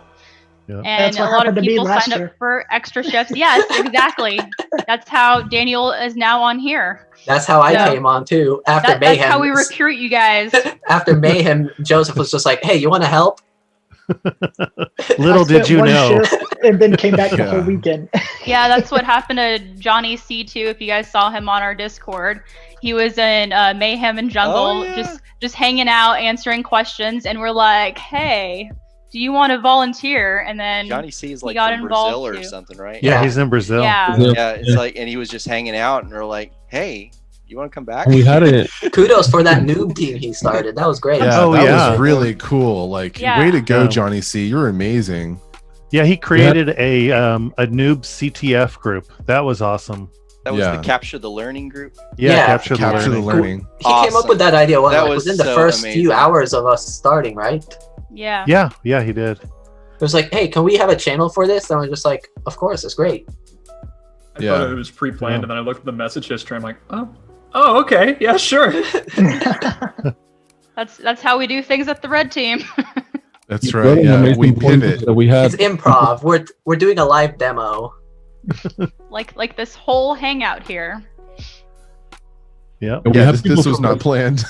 Yeah. And a lot of people signed up for extra shifts. Yes, exactly. That's how Daniel is now on here. That's how I came on too. After Mayhem. That's how we recruit you guys. After Mayhem, Joseph was just like, "Hey, you want to help?" Little did you know. And then came back the whole weekend. Yeah, that's what happened to Johnny C too. If you guys saw him on our Discord, he was in Mayhem and Jungle, just hanging out, answering questions, and we're like, "Hey, do you want to volunteer?" And then Johnny C is like from Brazil or something, right? Yeah, he's in Brazil. Yeah, it's like, and he was just hanging out, and we're like, "Hey, you want to come back?" We had it. Kudos for that noob team he started. That was great. Yeah, that was really cool. Like, way to go, Johnny C. You're amazing. Yeah, he created a noob CTF group. That was awesome. That was the Capture the Learning group? Yeah, Capture the Learning. He came up with that idea within the first few hours of us starting, right? Yeah. Yeah, he did. It was like, "Hey, can we have a channel for this?" And I was just like, "Of course, it's great." I thought it was pre-planned, and then I looked at the message history. I'm like, oh, okay, yeah, sure. That's how we do things at the Red Team. That's right. Yeah, we pivot. It's improv. We're doing a live demo. like this whole hangout here. Yeah. This was not planned.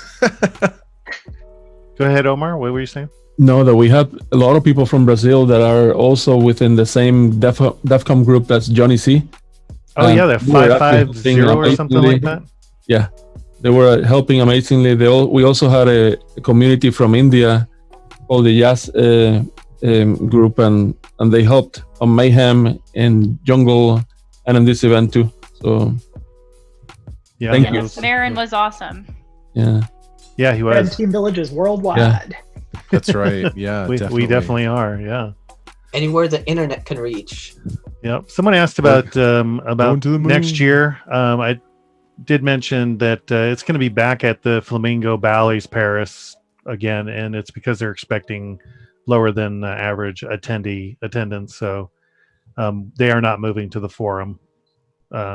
Go ahead, Omar. What were you saying? No, that we had a lot of people from Brazil that are also within the same Defcon group that's Johnny C. Oh yeah, that 550 or something like that. Yeah, they were helping amazingly. We also had a community from India called the Jazz group, and they helped on Mayhem and Jungle and in this event too. So thank you. Marin was awesome. Yeah, he was. Red Team Villages worldwide. Yeah. That's right. Yeah, we definitely are. Yeah. Anywhere the internet can reach. Yep. Someone asked about next year. I did mention that it's going to be back at the Flamingo Bally's Paris again, and it's because they're expecting lower than average attendance. So they are not moving to the Forum.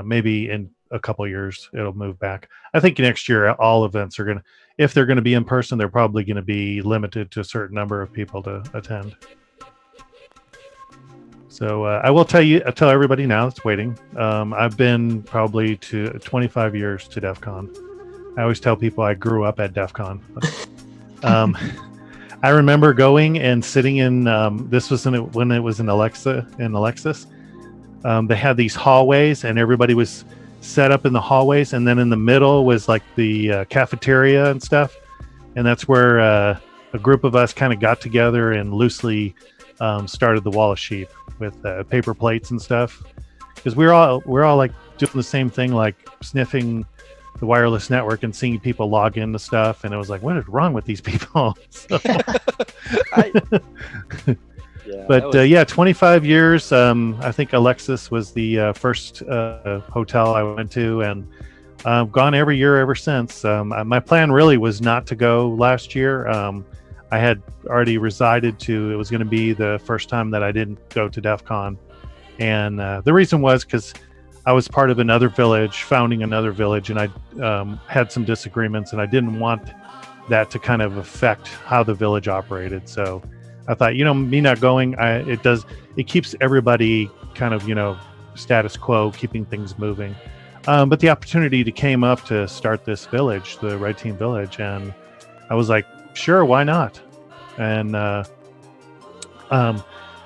Maybe in a couple years it'll move back. I think next year all events are going to, if they're going to be in person, they're probably going to be limited to a certain number of people to attend. So I will tell everybody now that's waiting. I've been probably to 25 years to DEF CON. I always tell people I grew up at DEF CON. I remember going and sitting in, this was when it was in Alexis. They had these hallways and everybody was set up in the hallways, and then in the middle was like the cafeteria and stuff, and that's where a group of us kind of got together and loosely started the Wall of Sheep with paper plates and stuff, because we're all like doing the same thing, like sniffing the wireless network and seeing people log into stuff, and it was like, what is wrong with these people? But 25 years. I think Alexis was the first hotel I went to, and I've gone every year ever since. My plan really was not to go last year. I had already resided to, it was going to be the first time that I didn't go to DEF CON. And the reason was because I was part of another village, founding another village, and I had some disagreements, and I didn't want that to kind of affect how the village operated. So I thought, me not going, it keeps everybody kind of, status quo, keeping things moving. But the opportunity came up to start this village, the Red Team Village, and I was like, sure, why not? And the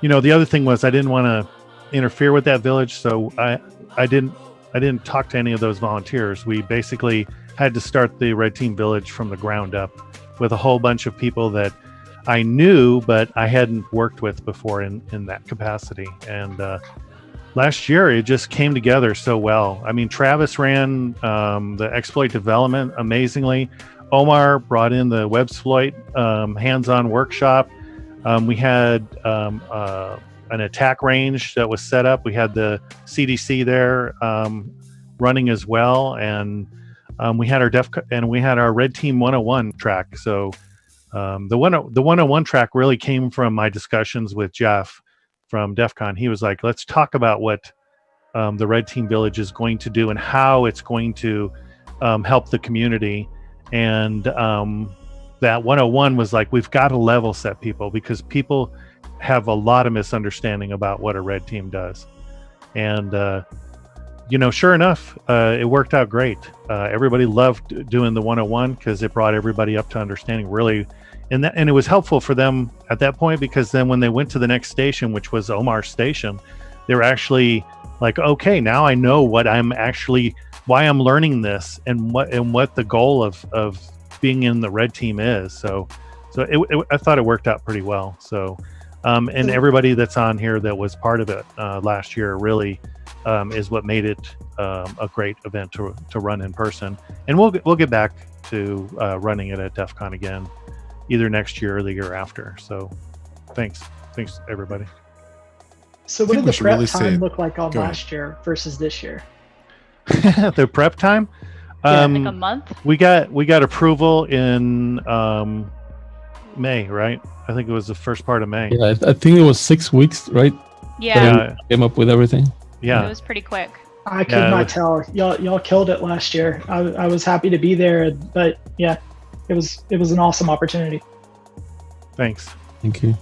other thing was I didn't want to interfere with that village, so I didn't talk to any of those volunteers. We basically had to start the Red Team Village from the ground up with a whole bunch of people that I knew, but I hadn't worked with before in that capacity. And last year, it just came together so well. I mean, Travis ran the exploit development amazingly. Omar brought in the Websploit hands-on workshop. We had an attack range that was set up. We had the CDC there running as well. And we had our Red Team 101 track. So the 101 track really came from my discussions with Jeff from Defcon. He was like, let's talk about what the Red Team Village is going to do and how it's going to help the community. And that 101 was like, we've got to level set people, because people have a lot of misunderstanding about what a red team does. And sure enough, it worked out great. Everybody loved doing the 101 because it brought everybody up to understanding really, and it was helpful for them at that point, because then when they went to the next station, which was Omar's station, they were actually like, okay, now I know why I'm learning this and what the goal of being in the red team is. So I thought it worked out pretty well. So and everybody that's on here that was part of it last year really is what made it a great event to run in person. And we'll get back to running it at DEFCON again, either next year or the year after. So thanks everybody. So what did the prep time look like on last year versus this year? The prep time? Like a month? We got approval in May, right? I think it was the first part of May. Yeah, I think it was 6 weeks, right? Yeah. Came up with everything. Yeah. It was pretty quick. I could not tell. Y'all killed it last year. I was happy to be there, but yeah, it was an awesome opportunity. Thanks. Thank you.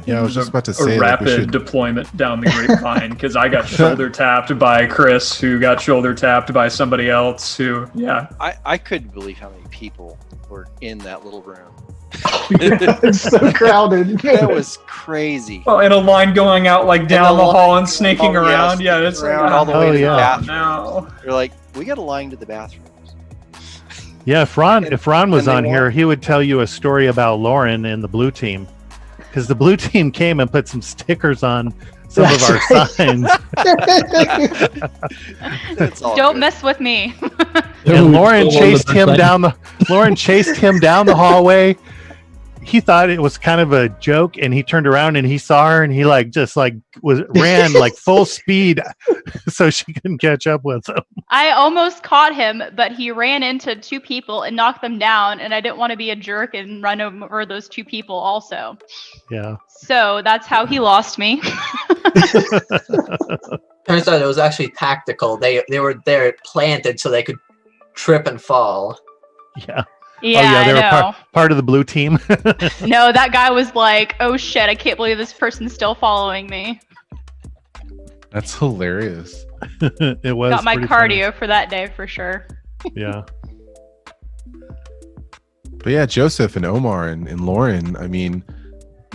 Yeah, I was just about to say a rapid deployment down the grapevine, because I got shoulder tapped by Chris, who got shoulder tapped by somebody else. I couldn't believe how many people were in that little room. It's so crowded. That was crazy. Oh, and a line going out like down the hall and snaking around. Yeah, it's around all the way to the bathroom. No. They're like, we got a line to the bathroom. Yeah, if Ron was on here, he would tell you a story about Lauren and the blue team, because the blue team came and put some stickers on some of our signs. Don't mess with me. And Lauren chased him down the hallway. He thought it was kind of a joke, and he turned around and he saw her, and he ran like full speed so she couldn't catch up with him. I almost caught him, but he ran into two people and knocked them down, and I didn't want to be a jerk and run over those two people also. Yeah. So that's how he lost me. Turns out it was actually tactical. They were there planted so they could trip and fall. Yeah. Yeah, they were part of the blue team. No, that guy was like, oh shit, I can't believe this person's still following me. That's hilarious. It was. Got my cardio for that day for sure. Yeah. But yeah, Joseph and Omar and Lauren, I mean,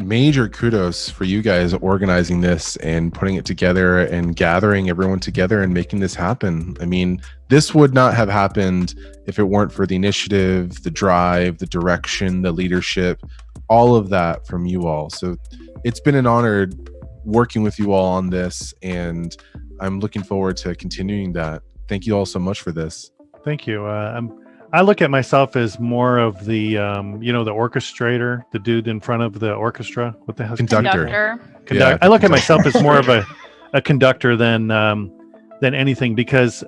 major kudos for you guys organizing this and putting it together and gathering everyone together and making this happen. I mean, this would not have happened if it weren't for the initiative, the drive, the direction, the leadership, all of that from you all. So it's been an honor working with you all on this, and I'm looking forward to continuing that. Thank you all so much for this. Thank you. I look at myself as more of the, the orchestrator, the dude in front of the orchestra. What the hell? Conductor. Yeah, I look at myself as more of a conductor than anything, because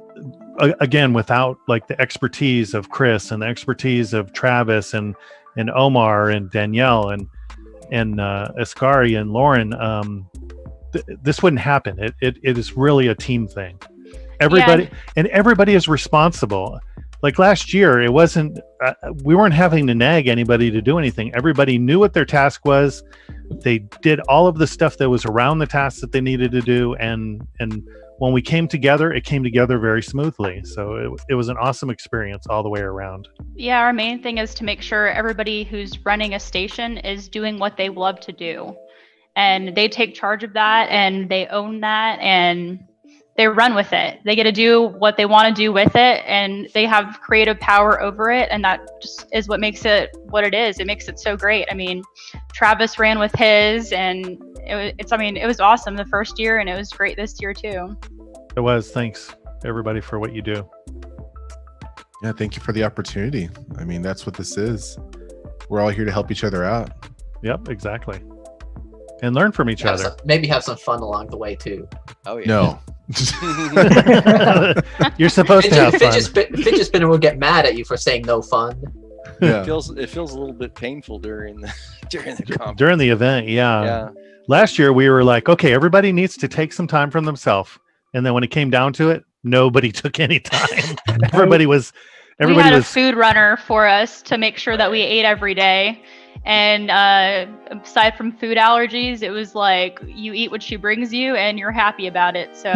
again, without like the expertise of Chris and the expertise of Travis and Omar and Danielle and Ascari and Lauren, this wouldn't happen. It is really a team thing. Everybody is responsible. Like last year, it wasn't, we weren't having to nag anybody to do anything. Everybody knew what their task was. They did all of the stuff that was around the task that they needed to do. And when we came together, it came together very smoothly. So it was an awesome experience all the way around. Yeah, our main thing is to make sure everybody who's running a station is doing what they love to do. And they take charge of that, and they own that, and they run with it. They get to do what they want to do with it, and they have creative power over it. And that just is what makes it what it is. It makes it so great. I mean, Travis ran with his, and it was awesome the first year, and it was great this year too. It was. Thanks everybody for what you do. Yeah. Thank you for the opportunity. I mean, that's what this is. We're all here to help each other out. Yep, exactly. and learn from each other. Maybe have some fun along the way too. Oh yeah. No. You're supposed to have fun. Fidget spinner will get mad at you for saying no fun. Yeah. It feels a little bit painful during the conference. During the event, yeah. Last year we were like, okay, everybody needs to take some time from themselves, and then when it came down to it, nobody took any time. Everybody was a food runner for us to make sure that we ate every day. And aside from food allergies, it was like you eat what she brings you and you're happy about it. So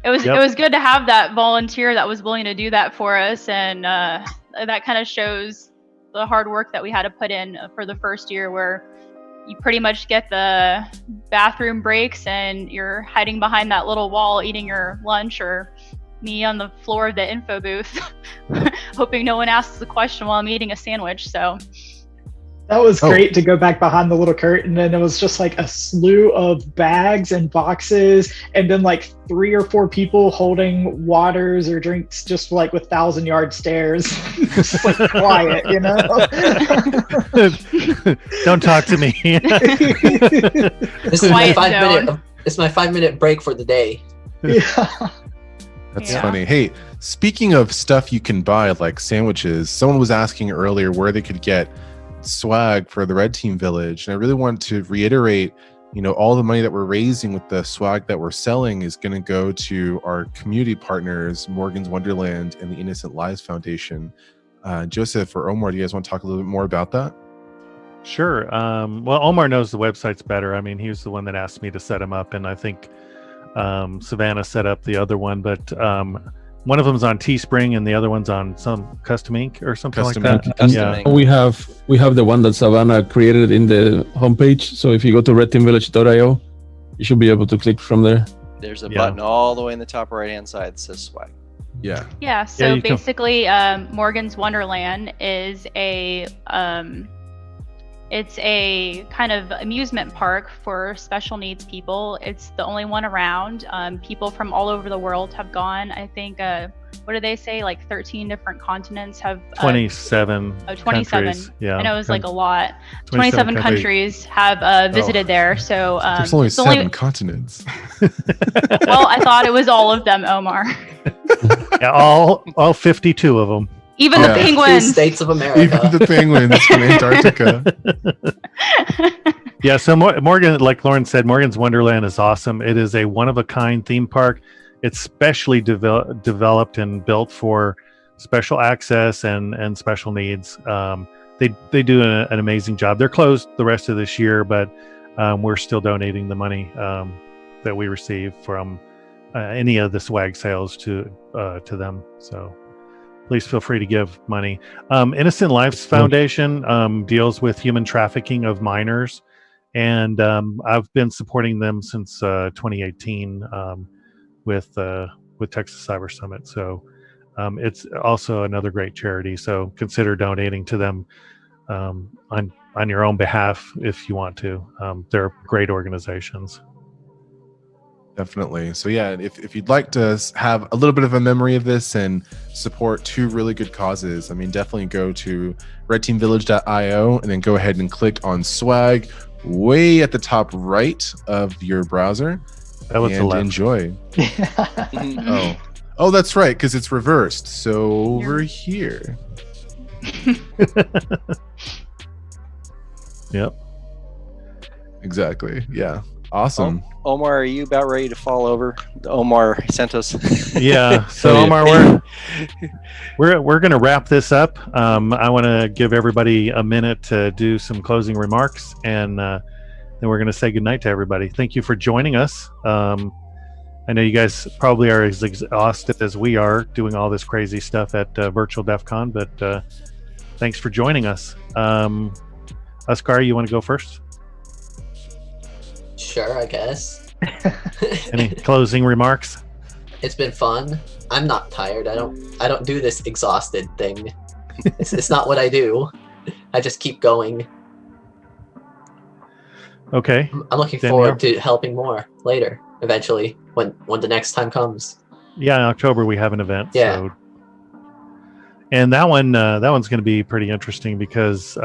it was good to have that volunteer that was willing to do that for us. And that kind of shows the hard work that we had to put in for the first year, where you pretty much get the bathroom breaks and you're hiding behind that little wall eating your lunch, or me on the floor of the info booth hoping no one asks the question while I'm eating a sandwich. So that was great to go back behind the little curtain, and it was just like a slew of bags and boxes, and then like 3 or 4 people holding waters or drinks, just like with 1,000-yard stares. Just like quiet, you know. Don't talk to me. This is my 5-minute. It's my 5-minute break for the day. Yeah. That's funny. Hey, speaking of stuff you can buy, like sandwiches, someone was asking earlier where they could get swag for the Red Team Village, and I really want to reiterate, all the money that we're raising with the swag that we're selling is going to go to our community partners, Morgan's Wonderland and the Innocent Lives Foundation. Joseph or Omar, do you guys want to talk a little bit more about that? Sure. Well, Omar knows the websites better. I mean, he was the one that asked me to set them up, and I think Savannah set up the other one, but one of them's on Teespring and the other one's on some Custom Ink or something like that. Ink. We have the one that Savannah created in the homepage. So if you go to redteamvillage.io, you should be able to click from there. There's a button all the way in the top right-hand side that says swag. Yeah. Yeah. So basically, Morgan's Wonderland is it's a kind of amusement park for special needs people. It's the only one around. People from all over the world have gone. I think, what do they say? Like 13 different continents have... 27. 27. Countries. Yeah. I know it was like a lot. 27 countries have visited there. So there's only 7 continents. Well, I thought it was all of them, Omar. Yeah, all 52 of them. Even the penguins. States of America. Even the penguins from Antarctica. Yeah, so Morgan, like Lauren said, Morgan's Wonderland is awesome. It is a one-of-a-kind theme park. It's specially developed and built for special access and special needs. They do an amazing job. They're closed the rest of this year, but we're still donating the money that we receive from any of the swag sales to them. So please feel free to give money. Innocent Lives Foundation deals with human trafficking of minors, and I've been supporting them since 2018 with Texas Cyber Summit. So it's also another great charity. So consider donating to them on your own behalf if you want to. They're great organizations. Definitely. So yeah, if you'd like to have a little bit of a memory of this and support 2 really good causes, I mean, definitely go to redteamvillage.io and then go ahead and click on swag way at the top right of your browser and enjoy. Oh, that's right, because it's reversed. So over here. Yep. Exactly. Yeah. Awesome. Omar, are you about ready to fall over? Omar sent us. Yeah. So Omar, we're going to wrap this up. I want to give everybody a minute to do some closing remarks, and then we're going to say goodnight to everybody. Thank you for joining us. I know you guys probably are as exhausted as we are doing all this crazy stuff at virtual Defcon, but thanks for joining us. Askar, you want to go first? Sure, I guess. Any closing remarks? It's been fun. I'm not tired. I don't do this exhausted thing. It's not what I do. I just keep going. Okay. I'm looking forward to helping more later, eventually, when the next time comes. Yeah, in October we have an event. Yeah. So. And that one's going to be pretty interesting because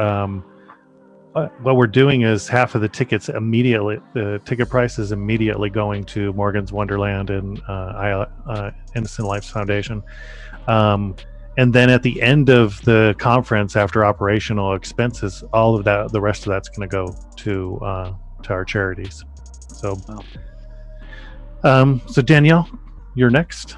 what we're doing is half of the tickets immediately, the ticket price is immediately going to Morgan's Wonderland and Innocent Lives Foundation. And then at the end of the conference, after operational expenses, all of that, the rest of that's going to go to our charities. So, so Danielle, you're next.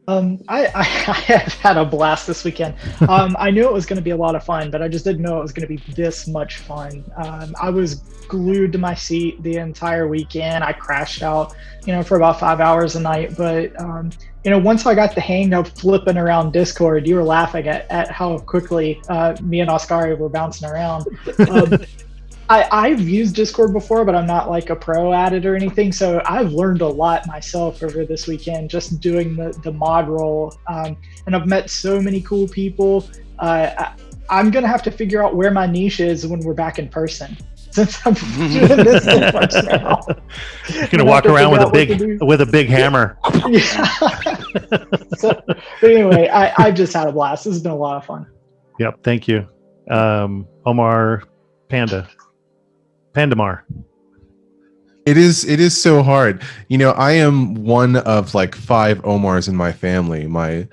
I have had a blast this weekend. I knew it was going to be a lot of fun, but I just didn't know it was going to be this much fun. I was glued to my seat the entire weekend. I crashed out, for about 5 hours a night. But, once I got the hang of flipping around Discord, you were laughing at how quickly me and Oscari were bouncing around. I've used Discord before, but I'm not like a pro at it or anything. So I've learned a lot myself over this weekend just doing the mod role. And I've met so many cool people. I'm going to have to figure out where my niche is when we're back in person. Since I'm doing this so much now. You're going to walk around with a big hammer. Yeah. But anyway, I just had a blast. This has been a lot of fun. Yep. Thank you. Omar Pandamar. It is so hard. I am one of like 5 Omars in my family. My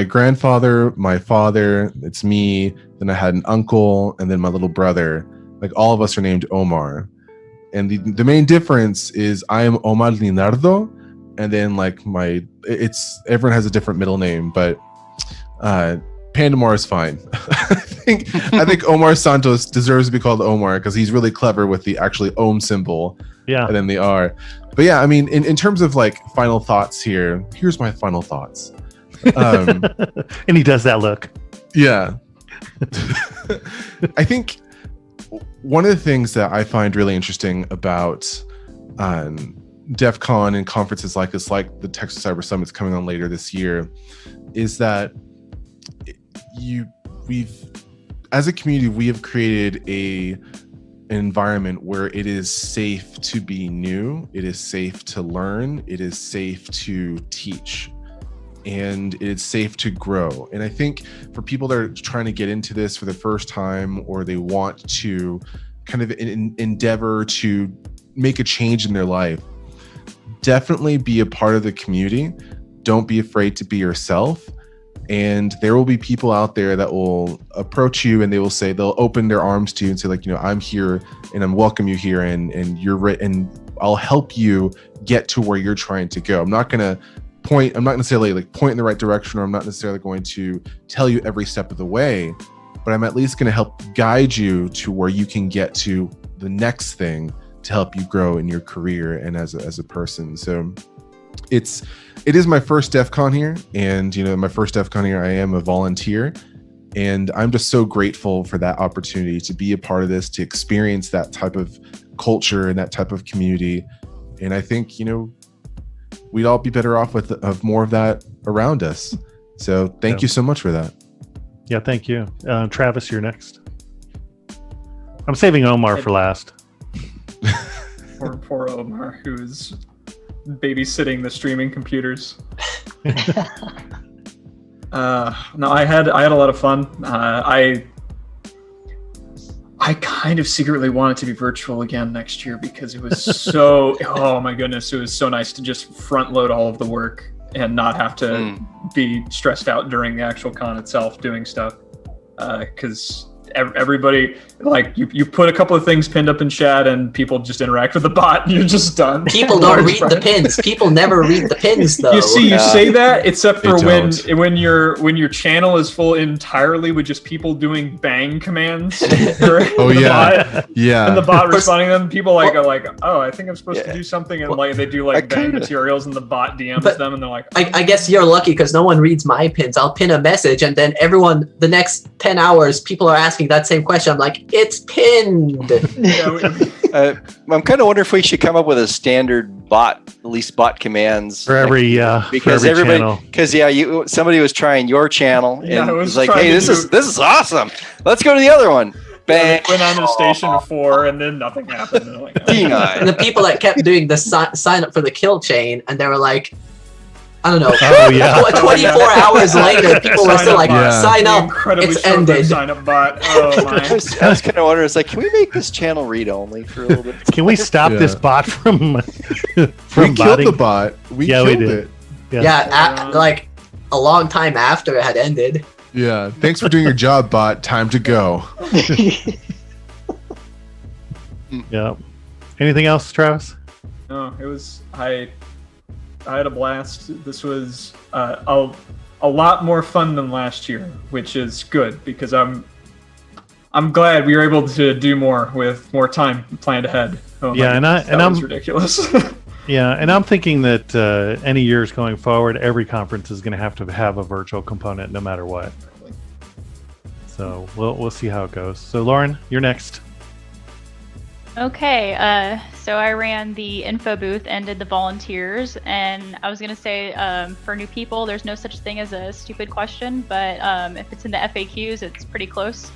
grandfather, my father, it's me. Then I had an uncle, and then my little brother. Like all of us are named Omar. And the main difference is I am Omar Linardo, and then like everyone has a different middle name, but Pandamar is fine. I think Omar Santos deserves to be called Omar because he's really clever with the actually Om symbol. Yeah. And then the R. But yeah, I mean, in terms of like final thoughts here's my final thoughts. And he does that look. Yeah. I think one of the things that I find really interesting about Defcon and conferences like this, like the Texas Cyber Summit's coming on later this year, is that as a community, we have created an environment where it is safe to be new, it is safe to learn, it is safe to teach, and it's safe to grow. And I think for people that are trying to get into this for the first time, or they want to kind of endeavor to make a change in their life, definitely be a part of the community. Don't be afraid to be yourself. And there will be people out there that will approach you and they'll open their arms to you and say like, I'm here and I'm welcome you here and you're and I'll help you get to where you're trying to go. I'm not necessarily like point in the right direction, or I'm not necessarily going to tell you every step of the way, but I'm at least going to help guide you to where you can get to the next thing to help you grow in your career and as a person. So it is my first Defcon here, and my first Defcon here, I am a volunteer, and I'm just so grateful for that opportunity to be a part of this, to experience that type of culture and that type of community. And I think we'd all be better off with more of that around us. So thank you so much for that. Yeah, thank you. Travis, you're next. I'm saving Omar for last. Poor Omar, who's babysitting the streaming computers. No, I had a lot of fun. I kind of secretly want it to be virtual again next year because it was so oh my goodness, it was so nice to just front load all of the work and not have to be stressed out during the actual con itself doing stuff, because everybody, like, you put a couple of things pinned up in chat and people just interact with the bot and you're just done. People don't read the pins. People never read the pins though. You see, you say that except for when your channel is full entirely with just people doing bang commands. Oh yeah, yeah. And the bot responding to them. People are like, oh, I think I'm supposed to do something, and like they do like bang materials, and the bot DMs them, and they're like, I guess you're lucky because no one reads my pins. I'll pin a message, and then everyone, the next 10 hours, people are asking that same question. I'm like, it's pinned. I'm kind of wondering if we should come up with a standard bot, at least bot commands for every channel. Because somebody was trying your channel and it was like, hey, this is awesome. Let's go to the other one. Bang. Went on to station before and then nothing happened. And, and the people that kept doing the sign up for the kill chain, and they were like, I don't know. Oh, yeah. 24 hours later, people were still like, sign up. Incredibly It's ended. Sign up bot. Oh my. I was kind of wondering, it's like, can we make this channel read only for a little bit? Can we stop this bot from We killed botting? the bot. We killed we did. it. Like a long time after it had ended. Yeah. Thanks for doing your job, bot. Time to go. Yeah. Anything else, Travis? No, it was I had a blast. This was a lot more fun than last year, which is good because I'm glad we were able to do more with more time planned ahead. Oh, Yeah, that was ridiculous. Yeah, and I'm thinking that any years going forward, every conference is going to have a virtual component no matter what. So we'll see how it goes. So Lauren, you're next. Okay, so I ran the info booth and did the volunteers, and I was gonna say for new people, there's no such thing as a stupid question, but if it's in the FAQs, it's pretty close.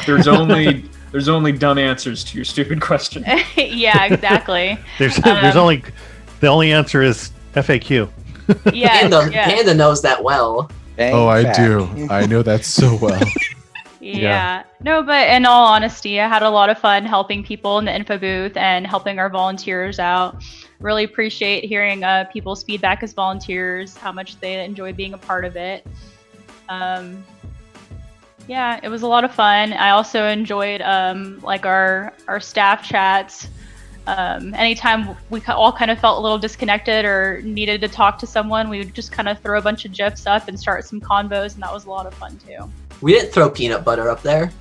There's only dumb answers to your stupid question. Yeah, exactly. There's only the only answer is FAQ. Yeah, Panda knows that well. I do. I know that so well. Yeah. No, but in all honesty, I had a lot of fun helping people in the info booth and helping our volunteers out. Really appreciate hearing people's feedback as volunteers, how much they enjoy being a part of it. Yeah, it was a lot of fun. I also enjoyed like our staff chats. Anytime we all kind of felt a little disconnected or needed to talk to someone, we would just kind of throw a bunch of GIFs up and start some convos, and that was a lot of fun too. We didn't throw peanut butter up there.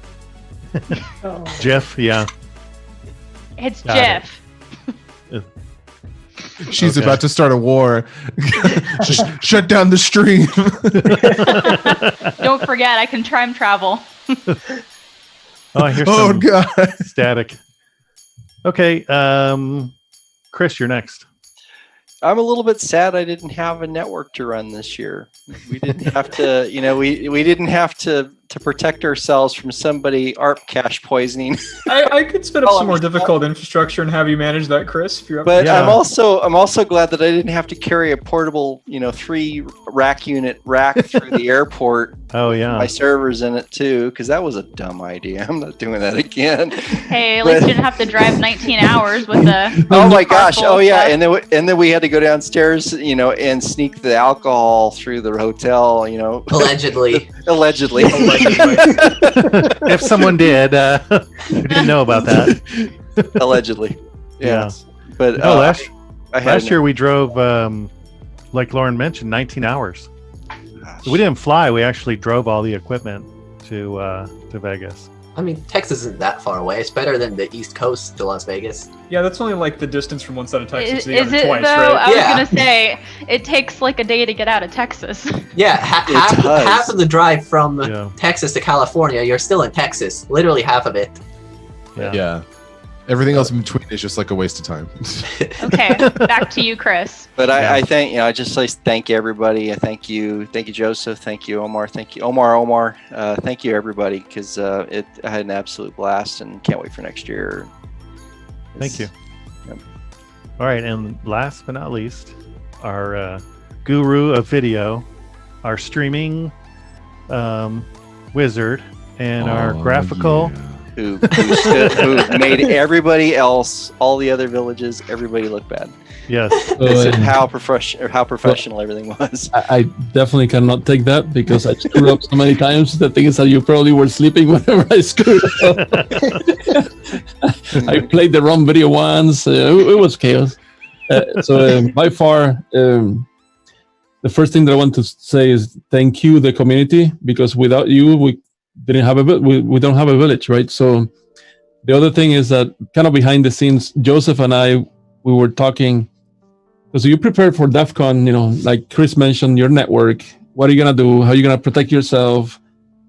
Jeff, yeah. It's Got Jeff. She's Okay. about to start a war. Shut down the stream. Don't forget, I can time travel. Oh, I hear Oh some god. static. Okay, Chris, you're next. I'm a little bit sad I didn't have a network to run this year. We didn't have to, we didn't have to protect ourselves from somebody ARP cache poisoning. I could spin up some more difficult infrastructure and have you manage that, Chris. If you're up But Yeah. I'm also glad that I didn't have to carry a portable, 3 rack unit rack through the airport. Oh yeah. My servers in it too, because that was a dumb idea. I'm not doing that again. Hey, at least you didn't have to drive 19 hours with the. Oh my gosh! carpool Oh yeah, stuff. and then we had to go downstairs, and sneak the alcohol through the hotel. Allegedly. Allegedly. If someone did, we didn't know about that. Allegedly. Yeah. But No, last I had year we drove, like Lauren mentioned, 19 hours. So we didn't fly. We actually drove all the equipment to Vegas. I mean, Texas isn't that far away. It's better than the East Coast to Las Vegas. Yeah, that's only like the distance from one side of Texas to the Is other it twice, though? right? I was Yeah. gonna say it takes like a day to get out of Texas. Yeah, does. half of the drive from Yeah. Texas to California, you're still in Texas. Literally half of it. Yeah. Everything else in between is just like a waste of time. Okay, back to you, Chris. But I think I just like thank everybody. I thank you, Joseph. Thank you, Omar. Thank you, Omar. Thank you, everybody, because I had an absolute blast and can't wait for next year. Thank you. Yep. All right, and last but not least, our guru of video, our streaming wizard, and our graphical. Who made everybody else, all the other villages, everybody look bad. Yes. This is how professional everything was. I definitely cannot take that because I screwed up so many times. The thing is that you probably were sleeping whenever I screwed up. I played the wrong video once. It was chaos. By far, the first thing that I want to say is thank you, the community, because without you, we don't have a village, right? So the other thing is that kind of behind the scenes, Joseph and I, we were talking. So you prepared for Defcon, like Chris mentioned, your network. What are you gonna do? How are you gonna protect yourself?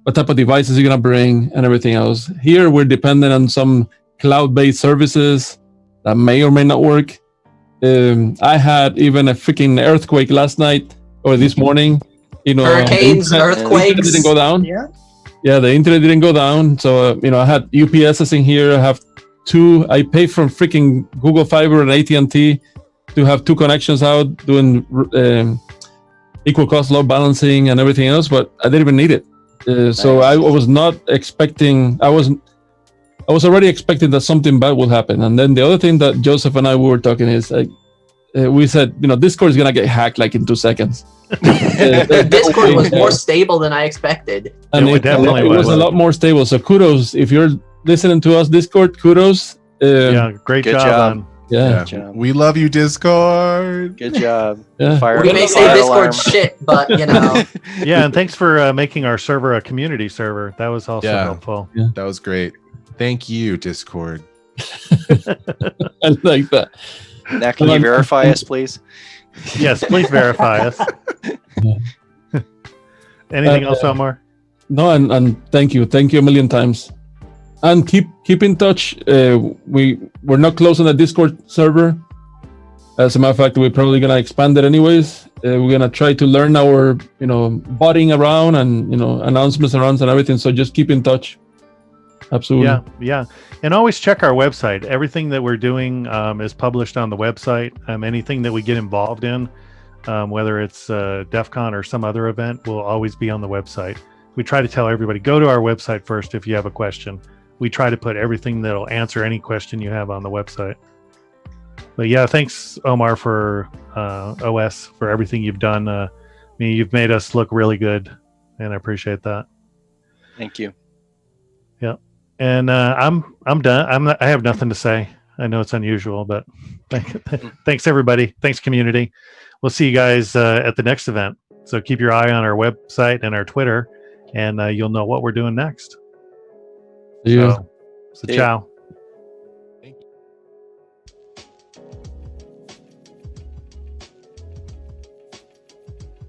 What type of devices are you gonna bring, and everything else? Here we're dependent on some cloud-based services that may or may not work. I had even a freaking earthquake last night or this morning. Hurricanes, the earthquakes. didn't go down. Yeah. The internet didn't go down. So I had UPSs in here. I have 2. I pay from freaking Google Fiber and AT&T. to have 2 connections out doing equal cost load balancing and everything else, but I didn't even need it. So I was not expecting. I was already expecting that something bad would happen. And then the other thing that Joseph and I were talking is like, we said, Discord is gonna get hacked like in 2 seconds. Discord was more stable than I expected. And it definitely was a lot more stable. So kudos if you're listening to us, Discord. Kudos. Great job. Yeah. We love you, Discord. Good job. Yeah. We may say Discord shit, but Yeah, and thanks for making our server a community server. That was also helpful. Yeah. That was great. Thank you, Discord. I like that. Now, can you verify us, please? Yes, please verify us. Anything else, Omar? No, and thank you a million times. And keep in touch. We're not closing the Discord server. As a matter of fact, we're probably gonna expand it anyways. We're gonna try to learn our botting around and announcements around and everything. So just keep in touch. Absolutely. Yeah. And always check our website. Everything that we're doing is published on the website. Anything that we get involved in, whether it's Defcon or some other event, will always be on the website. We try to tell everybody, go to our website first if you have a question. We try to put everything that'll answer any question you have on the website. But yeah, thanks, Omar, for OS, for everything you've done. You've made us look really good, and I appreciate that. Thank you. Yeah. And I'm done. I have nothing to say. I know it's unusual, but thanks everybody. Thanks community. We'll see you guys at the next event. So keep your eye on our website and our Twitter, and you'll know what we're doing next. Yeah. So ciao.